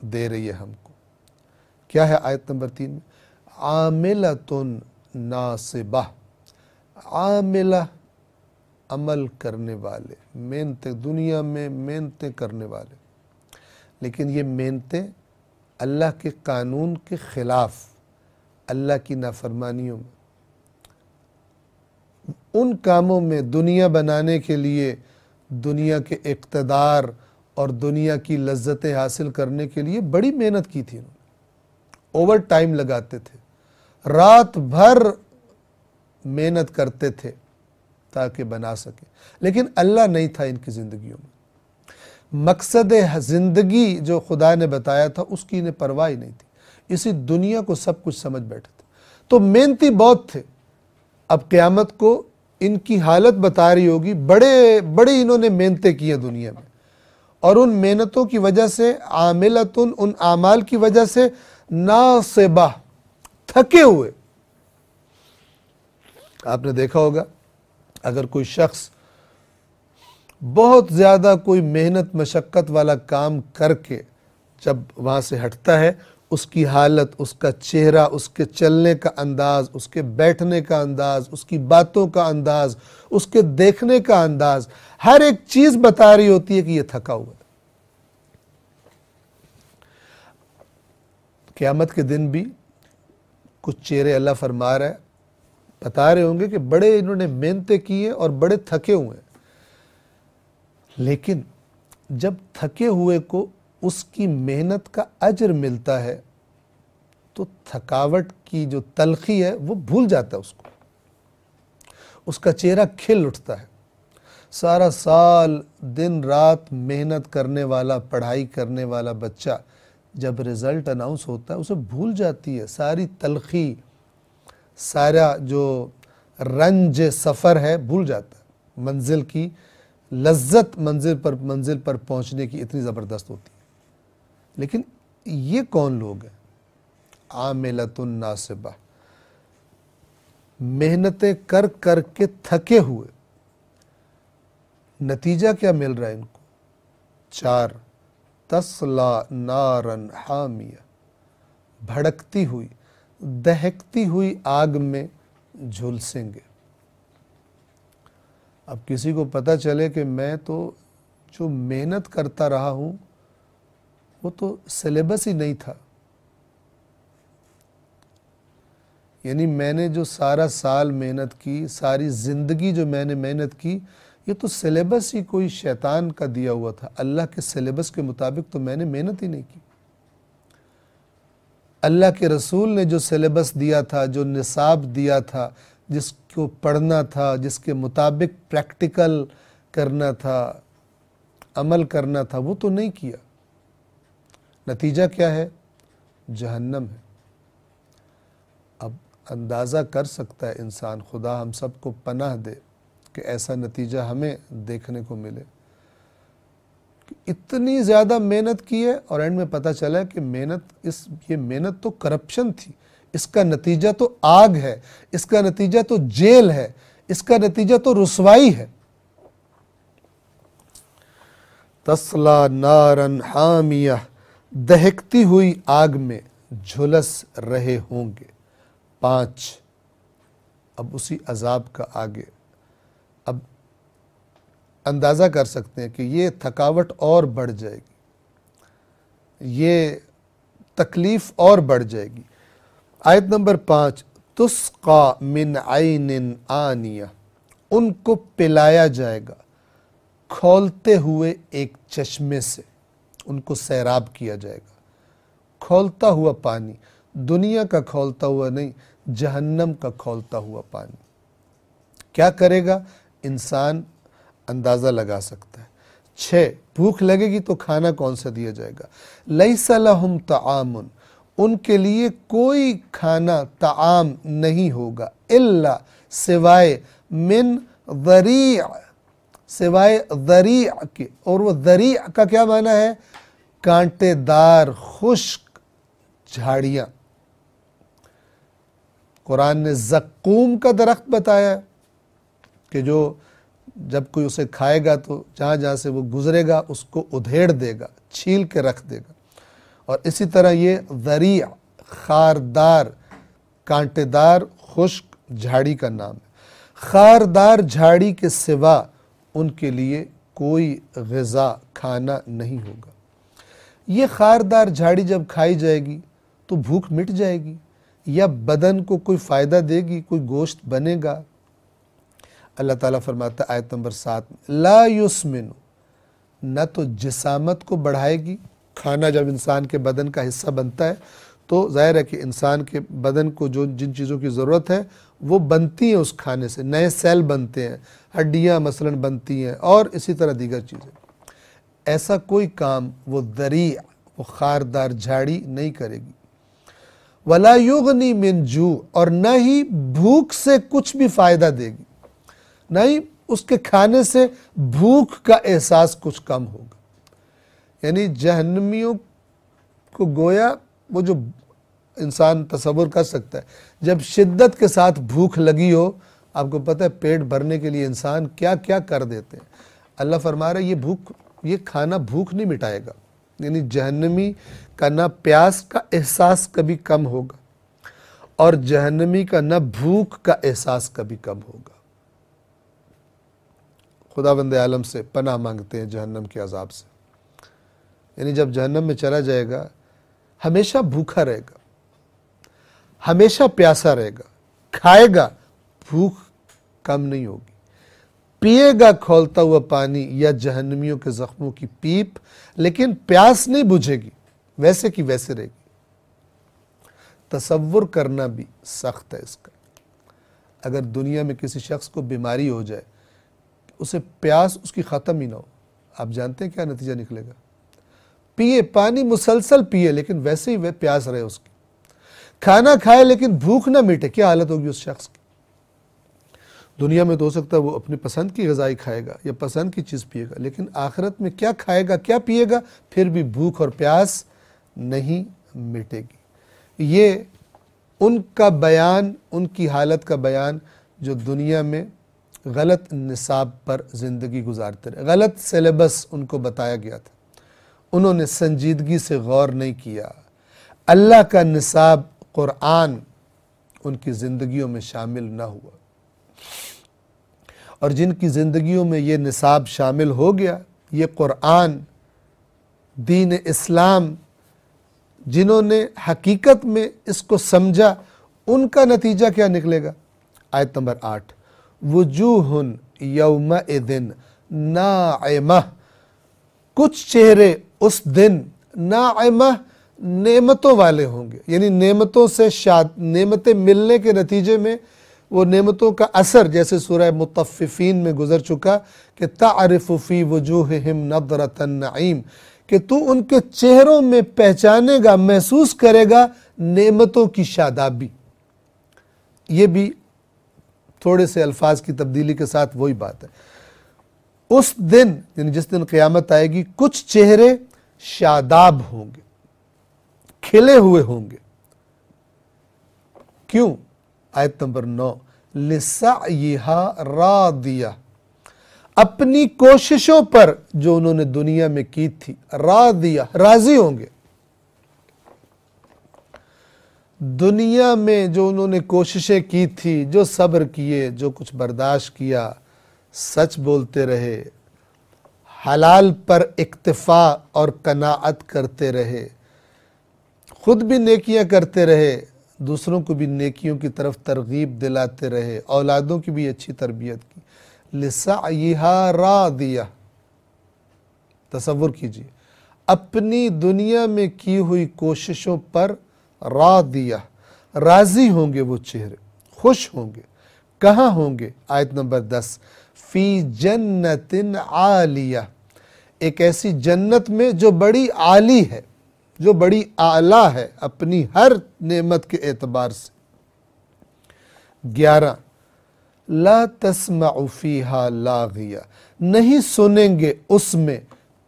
دے رہی ہے ہم کو۔ کیا ہے آیت نمبر 3 میں؟ عاملۃ ناصبہ، عاملہ، عمل کرنے والے، محنتیں، دنیا میں محنتیں کرنے والے، لیکن یہ محنتیں اللہ کے قانون کے خلاف، اللہ کی نافرمانیوں میں، ان کاموں میں، دنیا بنانے کے لیے، دنیا کے اقتدار اور دنیا کی لذتیں حاصل کرنے کے لیے بڑی محنت کی تھی انہوں نے، اوور ٹائم لگاتے تھے، رات بھر محنت کرتے تھے تاکہ بنا سکیں، لیکن اللہ نہیں تھا ان کی زندگیوں میں۔ مقصد زندگی جو خدا نے بتایا تھا اس کی انہیں پرواہ نہیں تھی، اسی دنیا کو سب کچھ سمجھ بیٹھے تھے، تو محنتی بہت تھے۔ اب قیامت کو ان کی حالت بتا رہی ہوگی، بڑے انہوں نے محنتیں کی ہیں دنیا میں، اور ان محنتوں کی وجہ سے، عاملتن، ان اعمال کی وجہ سے، ناصبہ، تھکے ہوئے۔ آپ نے دیکھا ہوگا اگر کوئی شخص بہت زیادہ کوئی محنت مشقت والا کام کر کے جب وہاں سے ہٹتا ہے، اس کی حالت، اس کا چہرہ، اس کے چلنے کا انداز، اس کے بیٹھنے کا انداز، اس کی باتوں کا انداز، اس کے دیکھنے کا انداز، ہر ایک چیز بتا رہی ہوتی ہے کہ یہ تھکا ہوا ہے۔ قیامت کے دن بھی کچھ چہرے اللہ فرما رہا ہے، بتا رہے ہوں گے کہ بڑے انہوں نے محنتیں کی ہیں اور بڑے تھکے ہوئے ہیں، لیکن جب تھکے ہوئے کو اس کی محنت کا اجر ملتا ہے تو تھکاوٹ کی جو تلخی ہے وہ بھول جاتا ہے اس کو، اس کا چہرہ کھل اٹھتا ہے۔ سارا سال دن رات محنت کرنے والا، پڑھائی کرنے والا بچہ جب رزلٹ اناؤنس ہوتا ہے اسے بھول جاتی ہے ساری تلخی، سارا جو رنج سفر ہے بھول جاتا ہے۔ منزل کی لذت منزل پر پہنچنے کی اتنی زبردست ہوتی ہے، لیکن یہ کون لوگ ہیں؟ عاملۃ ناصبہ، محنتیں کر کر کے تھکے ہوئے، نتیجہ کیا مل رہا ہے ان کو؟ 4، تصلی نارا حامیہ، بھڑکتی ہوئی، دہکتی ہوئی آگ میں جھلسیں گے۔ اب کسی کو پتہ چلے کہ میں تو جو محنت کرتا رہا ہوں وہ تو سلیبس ہی نہیں تھا، یعنی میں نے جو سارا سال محنت کی، ساری زندگی جو میں نے محنت کی، یہ تو سلیبس ہی کوئی شیطان کا دیا ہوا تھا، اللہ کے سلیبس کے مطابق تو میں نے محنت ہی نہیں کی۔ اللہ کے رسول نے جو سلیبس دیا تھا، جو نصاب دیا تھا، جس کو پڑھنا تھا، جس کے مطابق پریکٹیکل کرنا تھا، عمل کرنا تھا، وہ تو نہیں کیا۔ نتیجہ کیا ہے؟ جہنم ہے۔ اب اندازہ کر سکتا ہے انسان، خدا ہم سب کو پناہ دے کہ ایسا نتیجہ ہمیں دیکھنے کو ملے، کہ اتنی زیادہ محنت کی ہے اور اینڈ میں پتہ چلا کہ یہ محنت تو کرپشن تھی، اس کا نتیجہ تو آگ ہے، اس کا نتیجہ تو جیل ہے، اس کا نتیجہ تو رسوائی ہے۔ تصلی نارا حامیہ، دہکتی ہوئی آگ میں جھلس رہے ہوں گے۔ 5، اب اسی عذاب کا آگے اب اندازہ کر سکتے ہیں کہ یہ تھکاوٹ اور بڑھ جائے گی، یہ تکلیف اور بڑھ جائے گی۔ آیت نمبر 5، تسقا من عین آنیہ، ان کو پلایا جائے گا کھولتے ہوئے ایک چشمے سے، ان کو سیراب کیا جائے گا، کھولتا ہوا پانی، دنیا کا کھولتا ہوا نہیں، جہنم کا کھولتا ہوا پانی۔ کیا کرے گا انسان اندازہ لگا سکتا ہے۔ 6، بھوک لگے گی تو کھانا کون سا دیا جائے گا؟ لیس لہم طعام، ان کے لیے کوئی کھانا طعام نہیں ہوگا، الا سوائے من ضریع، سوائے ضریع کے، اور وہ ضریع کا کیا معنی ہے؟ کانٹے دار خشک جھاڑیاں۔ قرآن نے زقوم کا درخت بتایا کہ جو جب کوئی اسے کھائے گا تو جہاں جہاں سے وہ گزرے گا اس کو ادھیڑ دے گا، چھیل کے رکھ دے گا۔ اور اسی طرح یہ ذریع خاردار کانٹے دار خشک جھاڑی کا نام ہے۔ خاردار جھاڑی کے سوا ان کے لیے کوئی غذا کھانا نہیں ہوگا۔ یہ خاردار جھاڑی جب کھائی جائے گی تو بھوک مٹ جائے گی یا بدن کو کوئی فائدہ دے گی، کوئی گوشت بنے گا؟ اللہ تعالیٰ فرماتا ہے آیت نمبر 7 میں، لا یسمن، نہ تو جسامت کو بڑھائے گی۔ کھانا جب انسان کے بدن کا حصہ بنتا ہے تو ظاہر ہے کہ انسان کے بدن کو جن چیزوں کی ضرورت ہے وہ بنتی ہیں، اس کھانے سے نئے سیل بنتے ہیں، ہڈیاں مثلاً بنتی ہیں اور اسی طرح دیگر چیزیں۔ ایسا کوئی کام وہ ذریع، وہ خاردار جھاڑی نہیں کرے گی۔ ولا یغنی من جوع، اور نہ ہی بھوک سے کچھ بھی فائدہ دے گی، نہ ہی اس کے کھانے سے بھوک کا احساس کچھ کم ہوگا۔ یعنی جہنمیوں کو گویا وہ جو انسان تصور کر سکتا ہے، جب شدت کے ساتھ بھوک لگی ہو، آپ کو پتہ ہے پیٹ بھرنے کے لیے انسان کیا کیا کر دیتے ہیں۔ اللہ فرما رہا ہے یہ کھانا بھوک نہیں مٹائے گا، یعنی جہنمی کا نہ پیاس کا احساس کبھی کم ہوگا اور جہنمی کا نہ بھوک کا احساس کبھی کم ہوگا۔ خداوند عالم سے پناہ مانگتے ہیں جہنم کے عذاب سے۔ یعنی جب جہنم میں چلا جائے گا ہمیشہ بھوکا رہے گا، ہمیشہ پیاسا رہے گا، کھائے گا بھوک کم نہیں ہوگی، پیے گا کھولتا ہوا پانی یا جہنمیوں کے زخموں کی پیپ، لیکن پیاس نہیں بجھے گی، ویسے کی ویسے رہے گی۔ تصور کرنا بھی سخت ہے اس کا۔ اگر دنیا میں کسی شخص کو بیماری ہو جائے، اسے پیاس اس کی ختم ہی نہ ہو، آپ جانتے ہیں کیا نتیجہ نکلے گا؟ پیے پانی مسلسل پیے لیکن ویسے ہی پیاس رہے اس کی، کھانا کھائے لیکن بھوک نہ مٹے، کیا حالت ہوگی اس شخص کی؟ دنیا میں تو ہو سکتا ہے وہ اپنی پسند کی غذائی کھائے گا یا پسند کی چیز پیے گا، لیکن آخرت میں کیا کھائے گا کیا پیے گا، پھر بھی بھوک اور پیاس نہیں مٹے گی۔ یہ ان کا بیان، ان کی حالت کا بیان جو دنیا میں غلط نصاب پر زندگی گزارتے رہے، غلط سلیبس ان کو بتایا گیا تھا، انہوں نے سنجیدگی سے غور نہیں کیا۔ اللہ کا نصاب قرآن ان کی زندگیوں میں شامل نہ ہوا، اور جن کی زندگیوں میں یہ نصاب شامل ہو گیا، یہ قرآن، دین اسلام، جنہوں نے حقیقت میں اس کو سمجھا، ان کا نتیجہ کیا نکلے گا؟ آیت نمبر 8، وجوہ یومئذ ناعمہ، کچھ چہرے اس دن ناعمہ، نعمتوں والے ہوں گے، یعنی نعمتوں سے نعمتیں ملنے کے نتیجے میں وہ نعمتوں کا اثر، جیسے سورہ مطففین میں گزر چکا کہ تعرف فی وجوہہم نضرۃ النعیم، کہ تو ان کے چہروں میں پہچانے گا، محسوس کرے گا نعمتوں کی شادابی۔ یہ بھی تھوڑے سے الفاظ کی تبدیلی کے ساتھ وہی بات ہے۔ اس دن یعنی جس دن قیامت آئے گی، کچھ چہرے شاداب ہوں گے، کھلے ہوئے ہوں گے۔ کیوں؟ آیت نمبر 9، لِسَعْيِهَا رَاضِيَةٌ، اپنی کوششوں پر جو انہوں نے دنیا میں کی تھی، راضیہ، راضی ہوں گے۔ دنیا میں جو انہوں نے کوششیں کی تھی، جو صبر کیے، جو کچھ برداشت کیا، سچ بولتے رہے، حلال پر اکتفا اور قناعت کرتے رہے، خود بھی نیکیاں کرتے رہے، دوسروں کو بھی نیکیوں کی طرف ترغیب دلاتے رہے، اولادوں کی بھی اچھی تربیت کی، لسعیہا راضیہ، تصور کیجیے اپنی دنیا میں کی ہوئی کوششوں پر راضیہ، راضی ہوں گے وہ چہرے، خوش ہوں گے۔ کہاں ہوں گے؟ آیت نمبر 10، فی جنت عالیہ، ایک ایسی جنت میں جو بڑی عالی ہے، جو بڑی اعلیٰ ہے اپنی ہر نعمت کے اعتبار سے۔ 11، لا تسمع فیہا لاغیہ، نہیں سنیں گے اس میں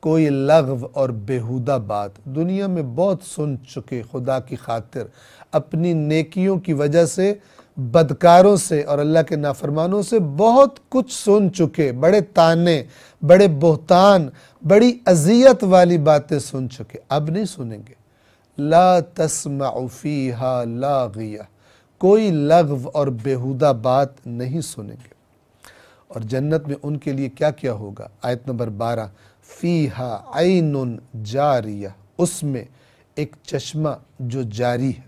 کوئی لغو اور بیہودہ بات۔ دنیا میں بہت سن چکے خدا کی خاطر، اپنی نیکیوں کی وجہ سے بدکاروں سے اور اللہ کے نافرمانوں سے بہت کچھ سن چکے، بڑے تانے، بڑے بہتان، بڑی اذیت والی باتیں سن چکے، اب نہیں سنیں گے۔ لا تسمع فیہا لاغیہ، کوئی لغو اور بیہودہ بات نہیں سنیں گے۔ اور جنت میں ان کے لیے کیا کیا ہوگا؟ آیت نمبر 12، فیہا عین جاریہ، اس میں ایک چشمہ جو جاری ہے۔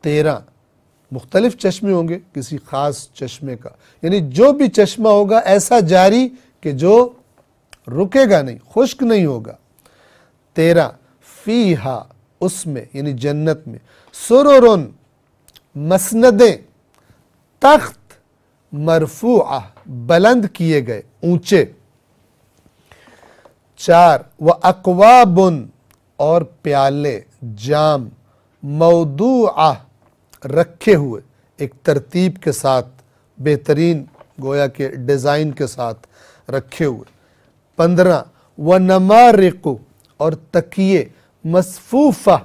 13، مختلف چشمے ہوں گے، کسی خاص چشمے کا، یعنی جو بھی چشمہ ہوگا ایسا جاری کہ جو رکے گا نہیں، خشک نہیں ہوگا۔ 13، فیہا، اس میں یعنی جنت میں، سررن، مسندیں، تخت، مرفوعہ، بلند کیے گئے، اونچے۔ 4، وَأَقْوَابٌ، اور پیالے، جام، موضوعہ، رکھے ہوئے، ایک ترتیب کے ساتھ، بہترین گویا کہ ڈیزائن کے ساتھ رکھے ہوئے۔ 15، وَنَمَارِقُ، اور تکیے، مصفوفہ،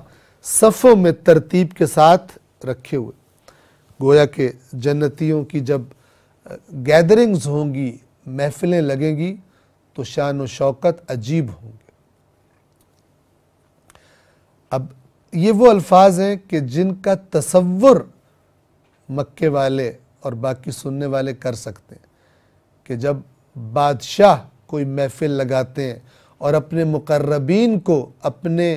صفوں میں ترتیب کے ساتھ رکھے ہوئے۔ گویا کہ جنتیوں کی جب گیدرنگز ہوں گی، محفلیں لگیں گی تو شان و شوکت عجیب ہوں گے۔ اب یہ وہ الفاظ ہیں کہ جن کا تصور مکے والے اور باقی سننے والے کر سکتے ہیں، کہ جب بادشاہ کوئی محفل لگاتے ہیں اور اپنے مقربین کو، اپنے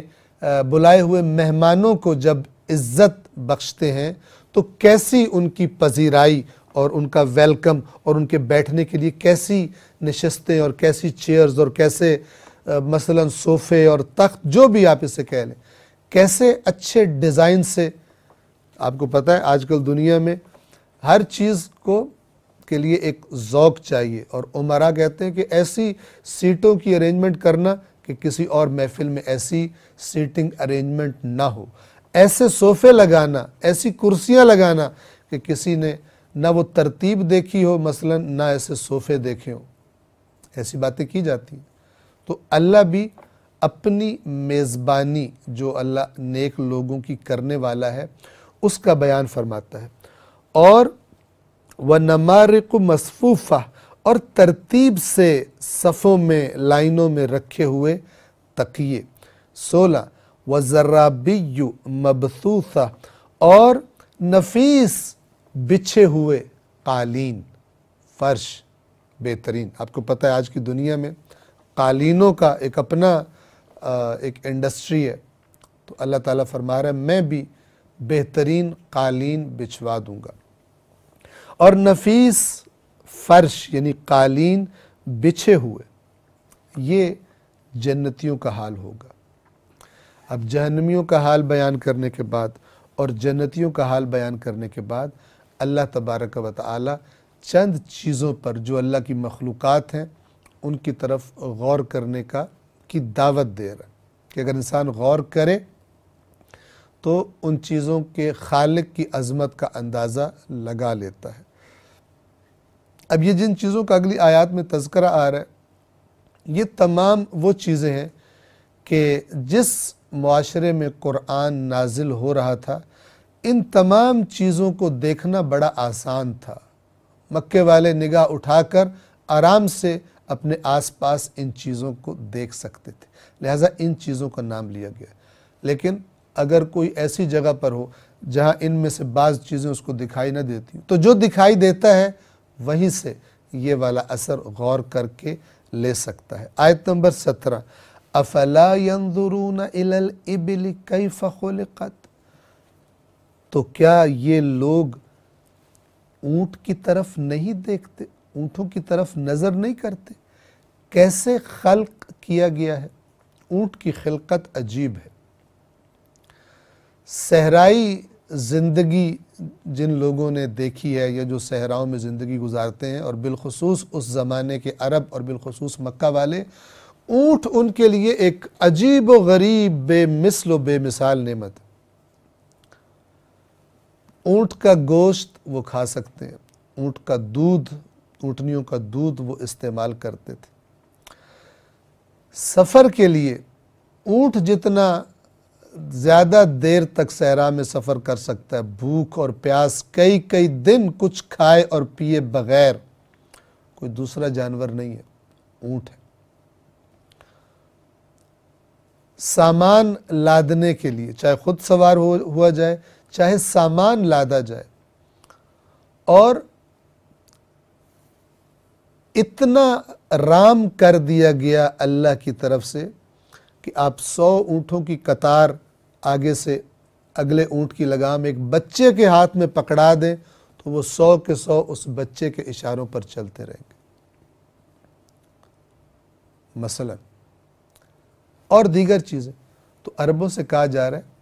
بلائے ہوئے مہمانوں کو جب عزت بخشتے ہیں تو کیسی ان کی پذیرائی اور ان کا ویلکم اور ان کے بیٹھنے کے لیے کیسی نشستیں اور کیسی چیئرز اور کیسے مثلا صوفے اور تخت، جو بھی آپ اسے کہہ لیں، کیسے اچھے ڈیزائن سے۔ آپ کو پتہ ہے آج کل دنیا میں ہر چیز کے لیے ایک ذوق چاہیے، اور عمرا کہتے ہیں کہ ایسی سیٹوں کی ارینجمنٹ کرنا کہ کسی اور محفل میں ایسی سیٹنگ ارینجمنٹ نہ ہو، ایسے صوفے لگانا، ایسی کرسیاں لگانا کہ کسی نے نہ وہ ترتیب دیکھی ہو، مثلا نہ ایسے صوفے دیکھے ہوں، ایسی باتیں کی جاتی ہیں۔ تو اللہ بھی اپنی میزبانی جو اللہ نیک لوگوں کی کرنے والا ہے اس کا بیان فرماتا ہے۔ اور وَنَمَارِقُ مَصْفُوفَةٌ، اور ترتیب سے صفوں میں، لائنوں میں رکھے ہوئے تکیے۔ 16، وَزَرَابِيُّ مَبْثُوثَةٌ، اور نفیس بچھے ہوئے قالین، فرش بہترین۔ آپ کو پتہ ہے آج کی دنیا میں قالینوں کا ایک اپنا ایک انڈسٹری ہے، تو اللہ تعالیٰ فرما رہا ہے میں بھی بہترین قالین بچھوا دوں گا، اور نفیس فرش یعنی قالین بچھے ہوئے۔ یہ جنتیوں کا حال ہوگا۔ اب جہنمیوں کا حال بیان کرنے کے بعد اور جنتیوں کا حال بیان کرنے کے بعد اللہ تبارک و تعالی چند چیزوں پر جو اللہ کی مخلوقات ہیں ان کی طرف غور کرنے کی دعوت دے رہا ہے کہ اگر انسان غور کرے تو ان چیزوں کے خالق کی عظمت کا اندازہ لگا لیتا ہے۔ اب یہ جن چیزوں کا اگلی آیات میں تذکرہ آ رہا ہے، یہ تمام وہ چیزیں ہیں کہ جس معاشرے میں قرآن نازل ہو رہا تھا ان تمام چیزوں کو دیکھنا بڑا آسان تھا۔ مکے والے نگاہ اٹھا کر آرام سے اپنے آس پاس ان چیزوں کو دیکھ سکتے تھے، لہٰذا ان چیزوں کا نام لیا گیا۔ لیکن اگر کوئی ایسی جگہ پر ہو جہاں ان میں سے بعض چیزیں اس کو دکھائی نہ دیتی تو جو دکھائی دیتا ہے وہیں سے یہ والا اثر غور کر کے لے سکتا ہے۔ آیت نمبر 17 افلا ينظرون الى الابل کیف خلقت، تو کیا یہ لوگ اونٹ کی طرف نہیں دیکھتے، اونٹوں کی طرف نظر نہیں کرتے، کیسے خلق کیا گیا ہے۔ اونٹ کی خلقت عجیب ہے۔ صحرائی زندگی جن لوگوں نے دیکھی ہے یا جو صحراؤں میں زندگی گزارتے ہیں، اور بالخصوص اس زمانے کے عرب اور بالخصوص مکہ والے، اونٹ ان کے لیے ایک عجیب و غریب بے مثل و بے مثال نعمت ہے۔ اونٹ کا گوشت وہ کھا سکتے ہیں، اونٹ کا دودھ، اونٹنیوں کا دودھ وہ استعمال کرتے تھے۔ سفر کے لیے اونٹ جتنا زیادہ دیر تک صحرا میں سفر کر سکتا ہے، بھوک اور پیاس کئی کئی دن کچھ کھائے اور پیے بغیر، کوئی دوسرا جانور نہیں ہے، اونٹ ہے۔ سامان لادنے کے لیے چاہے خود سوار ہوا جائے، چاہے سامان لادا جائے، اور اتنا رام کر دیا گیا اللہ کی طرف سے کہ آپ 100 اونٹوں کی قطار آگے سے اگلے اونٹ کی لگام ایک بچے کے ہاتھ میں پکڑا دیں تو وہ 100 کے 100 اس بچے کے اشاروں پر چلتے رہیں گے مثلا، اور دیگر چیزیں۔ تو عربوں سے کہا جا رہا ہے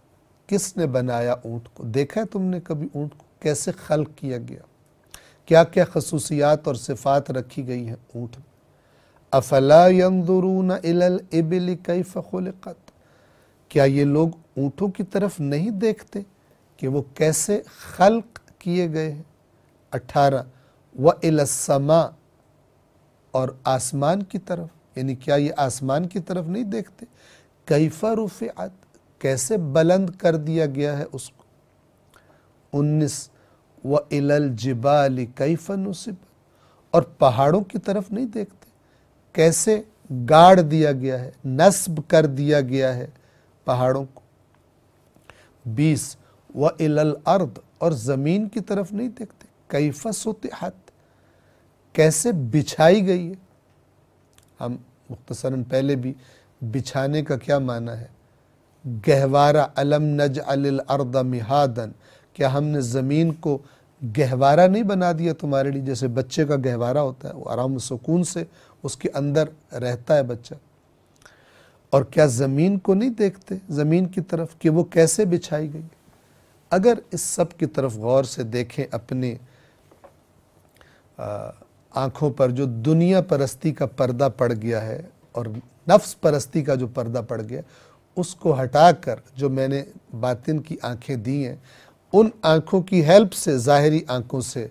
کس نے بنایا اونٹ کو؟ دیکھا ہے تم نے کبھی اونٹ کو کیسے خلق کیا گیا، کیا کیا خصوصیات اور صفات رکھی گئی ہیں اونٹ میں۔ افلا ينظرون الى الابل کیف خلقت، کیا یہ لوگ اونٹوں کی طرف نہیں دیکھتے کہ وہ کیسے خلق کیے گئے ہیں۔ 18 وَإِلَى السَّمَاءِ، اور آسمان کی طرف، یعنی کیا یہ آسمان کی طرف نہیں دیکھتے، کیف رفعت، کیسے بلند کر دیا گیا ہے اس کو۔ 19 وَإِلَى الْجِبَالِ كَيْفَ نُصِبَتْ، اور پہاڑوں کی طرف نہیں دیکھتے، کیسے گاڑ دیا گیا ہے، نصب کر دیا گیا ہے پہاڑوں کو۔ 20 وَإِلَى الْأَرْضِ، اور زمین کی طرف نہیں دیکھتے، كَيْفَ سُطِحَتْ، کیسے بچھائی گئی ہے۔ ہم مختصراً پہلے بھی بچھانے کا کیا معنی ہے، گہوارہ، أَلَمْ نَجْعَلِ الْأَرْضَ مِهَادًا، کیا ہم نے زمین کو گہوارہ نہیں بنا دیا تمہارے لیے، جیسے بچے کا گہوارہ ہوتا ہے، وہ آرام و سکون سے اس کے اندر رہتا ہے بچہ۔ اور کیا زمین کو نہیں دیکھتے، زمین کی طرف کہ وہ کیسے بچھائی گئی۔ اگر اس سب کی طرف غور سے دیکھیں، اپنے آنکھوں پر جو دنیا پرستی کا پردہ پڑ گیا ہے اور نفس پرستی کا جو پردہ پڑ گیا، اس کو ہٹا کر جو میں نے باطن کی آنکھیں دی ہیں، ان آنکھوں کی ہیلپ سے ظاہری آنکھوں سے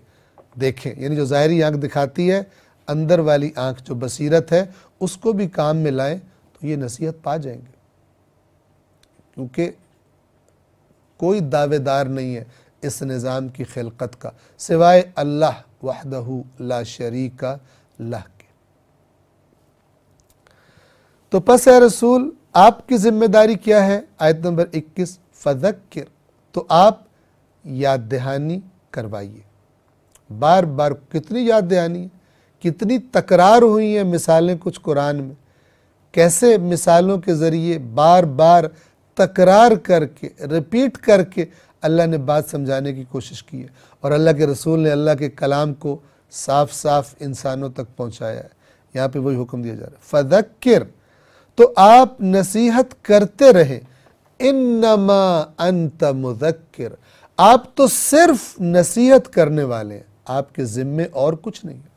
دیکھیں، یعنی جو ظاہری آنکھ دکھاتی ہے، اندر والی آنکھ جو بصیرت ہے اس کو بھی کام میں لائیں تو یہ نصیحت پا جائیں گے، کیونکہ کوئی دعوے دار نہیں ہے اس نظام کی خلقت کا سوائے اللہ وحدہ لا شریک لہ کے۔ تو پس اے رسول آپ کی ذمہ داری کیا ہے؟ آیت نمبر 21 فذکر، تو آپ یاد دہانی کروائیے۔ بار بار کتنی یاد دہانی، کتنی تکرار ہوئی ہیں مثالیں کچھ قرآن میں، کیسے مثالوں کے ذریعے بار بار تکرار کر کے، ریپیٹ کر کے اللہ نے بات سمجھانے کی کوشش کی ہے، اور اللہ کے رسول نے اللہ کے کلام کو صاف صاف انسانوں تک پہنچایا ہے۔ یہاں پہ وہی حکم دیا جا رہا ہے فذکر، تو آپ نصیحت کرتے رہیں، انما انت مذکر، آپ تو صرف نصیحت کرنے والے ہیں، آپ کے ذمے اور کچھ نہیں ہے۔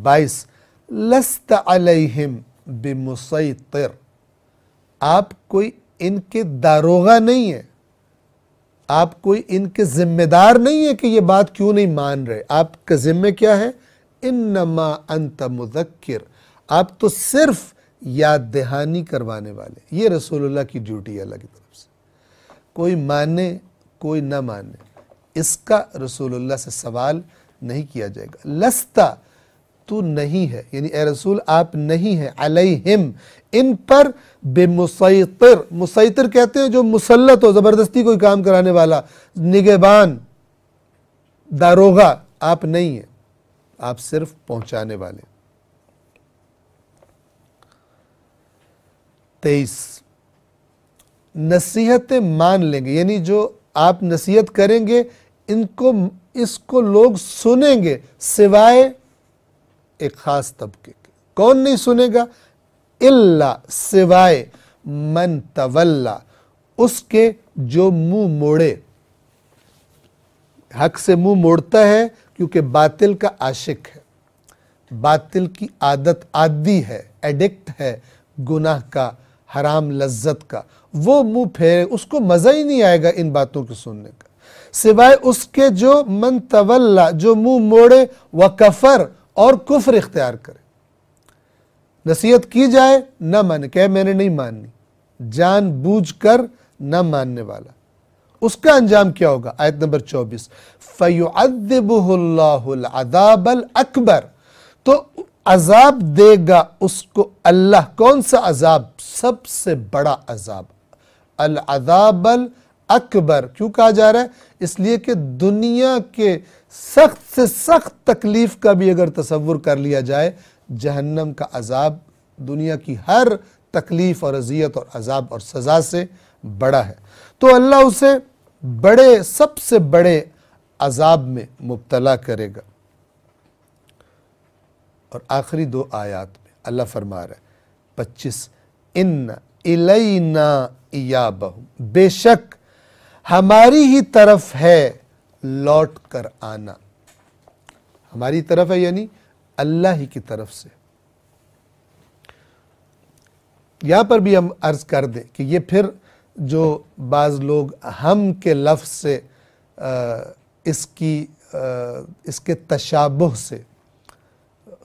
22 لست علیہم بمسیطر، آپ کوئی ان کے داروغہ نہیں ہے، آپ کوئی ان کے ذمہ دار نہیں ہے کہ یہ بات کیوں نہیں مان رہے۔ آپ کا ذمہ کیا ہے؟ انما انت مذکر، آپ تو صرف یاد دہانی کروانے والے۔ یہ رسول اللہ کی ڈیوٹی ہے اللہ کی طرف سے، کوئی مانے کوئی نہ مانے، اس کا رسول اللہ سے سوال نہیں کیا جائے گا۔ لستا، تو نہیں ہے، یعنی اے رسول آپ نہیں ہیں، علیہم ان پر، بمسیطر، مسیطر کہتے ہیں جو مسلط ہو، زبردستی کوئی کام کرانے والا، نگہبان، داروغہ، آپ نہیں ہیں، آپ صرف پہنچانے والے۔ 23 نصیحتیں مان لیں گے، یعنی جو آپ نصیحت کریں گے اس کو لوگ سنیں گے، سوائے ایک خاص طبقے کے۔ کون نہیں سنے گا؟ الا، سوائے، من تولا، اس کے جو منہ موڑے، حق سے منہ موڑتا ہے کیونکہ باطل کا عاشق ہے، باطل کی عادت، عادی ہے، ایڈکٹ ہے گناہ کا، حرام لذت کا، وہ منہ پھیرے، اس کو مزہ ہی نہیں آئے گا ان باتوں کو سننے کا، سوائے اس کے جو من تولا، جو منہ موڑے، وکفر، اور کفر اختیار کرے۔ نصیحت کی جائے نہ مانے، کہ میں نے نہیں ماننی، جان بوجھ کر نہ ماننے والا، اس کا انجام کیا ہوگا؟ آیت نمبر 24 فَيُعَذِّبُهُ اللَّهُ الْعَذَابَ الْأَكْبَرَ، تو عذاب دے گا اس کو اللہ، کون سا عذاب؟ سب سے بڑا عذاب، العذاب الاکبر۔ کیوں کہا جا رہا ہے؟ اس لیے کہ دنیا کے سخت سے سخت تکلیف کا بھی اگر تصور کر لیا جائے، جہنم کا عذاب دنیا کی ہر تکلیف اور اذیت اور عذاب اور سزا سے بڑا ہے، تو اللہ اسے بڑے، سب سے بڑے عذاب میں مبتلا کرے گا۔ اور آخری 2 آیات میں اللہ فرما رہا ہے 25 ان الینا ایابہم، بے شک ہماری ہی طرف ہے لوٹ کر آنا، ہماری طرف ہے یعنی اللہ ہی کی طرف سے۔ یہاں پر بھی ہم عرض کر دیں کہ یہ پھر جو بعض لوگ ہم کے لفظ سے اس کے تشابہ سے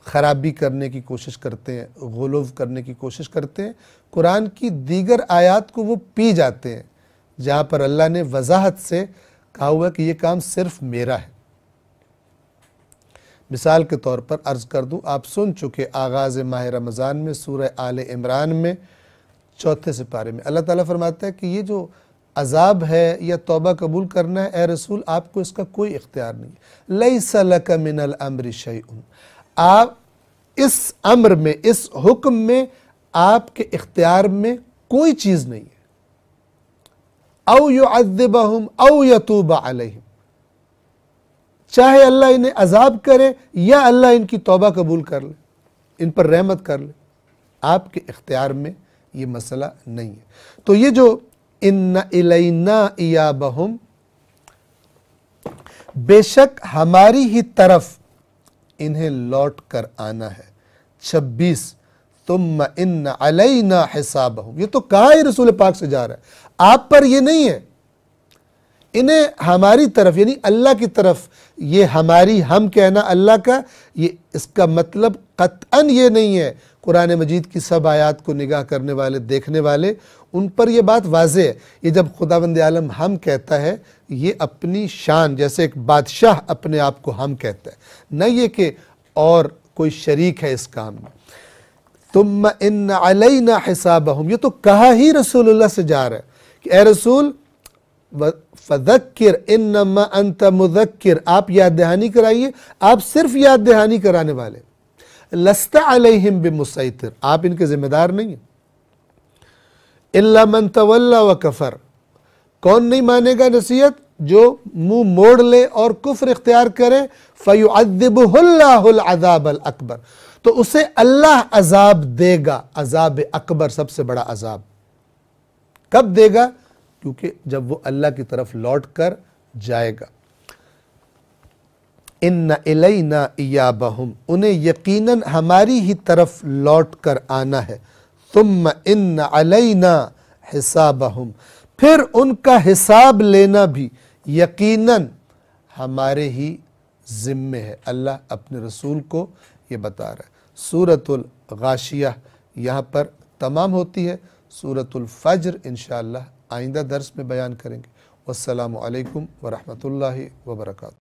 خرابی کرنے کی کوشش کرتے ہیں، غلو کرنے کی کوشش کرتے ہیں، قرآن کی دیگر آیات کو وہ پی جاتے ہیں جہاں پر اللہ نے وضاحت سے کہا ہوا کہ یہ کام صرف میرا ہے۔ مثال کے طور پر عرض کر دوں، آپ سن چکے آغاز ماہ رمضان میں سورہ آل عمران میں 4 سپارے میں اللہ تعالیٰ فرماتا ہے کہ یہ جو عذاب ہے یا توبہ قبول کرنا ہے، اے رسول آپ کو اس کا کوئی اختیار نہیں ہے، لیس لک من الامر شیء، آپ اس امر میں، اس حکم میں آپ کے اختیار میں کوئی چیز نہیں ہے۔ او یعذبہم او یتوب علیہم، چاہے اللہ انہیں عذاب کرے یا اللہ ان کی توبہ قبول کر لے، ان پر رحمت کر لے، آپ کے اختیار میں یہ مسئلہ نہیں ہے۔ تو یہ جو ان الینا ایابہم، بے شک ہماری ہی طرف انہیں لوٹ کر آنا ہے۔ 26 ثم ان علینا حسابہم، یہ تو کہا ہی رسول پاک سے جا رہا ہے، آپ پر یہ نہیں ہے، انہیں ہماری طرف یعنی اللہ کی طرف، یہ ہماری، ہم کہنا اللہ کا، یہ اس کا مطلب قطعاً یہ نہیں ہے۔ قرآن مجید کی سب آیات کو نگاہ کرنے والے، دیکھنے والے، ان پر یہ بات واضح ہے۔ یہ جب خداوند عالم ہم کہتا ہے، یہ اپنی شان، جیسے ایک بادشاہ اپنے آپ کو ہم کہتا ہے، نہ یہ کہ اور کوئی شریک ہے اس کام میں۔ ثم ان علینا حسابہم، یہ تو کہا ہی رسول اللہ سے جا رہا ہے کہ اے رسول فذکر انما انت مذکر، آپ یاد دہانی کرائیے، آپ صرف یاد دہانی کرانے والے، لست علیہم بمسیطر، آپ ان کے ذمہ دار نہیں ہیں۔ الا من تولا وکفر، کون نہیں مانے گا نصیحت؟ جو منہ موڑ لے اور کفر اختیار کرے، فیعذبہ اللہ العذاب الاکبر، تو اسے اللہ عذاب دے گا، عذاب اکبر، سب سے بڑا عذاب۔ کب دے گا؟ کیونکہ جب وہ اللہ کی طرف لوٹ کر جائے گا۔ ان الینا ایابہم، انہیں یقیناً ہماری ہی طرف لوٹ کر آنا ہے۔ ثم ان علینا حسابہم، پھر ان کا حساب لینا بھی یقیناً ہمارے ہی ذمے ہے۔ اللہ اپنے رسول کو یہ بتا رہا ہے۔ سورۃ الغاشیہ یہاں پر تمام ہوتی ہے۔ سورۃ الفجر انشاءاللہ آئندہ درس میں بیان کریں گے۔ والسلام علیکم ورحمۃ اللہ وبرکاتہ۔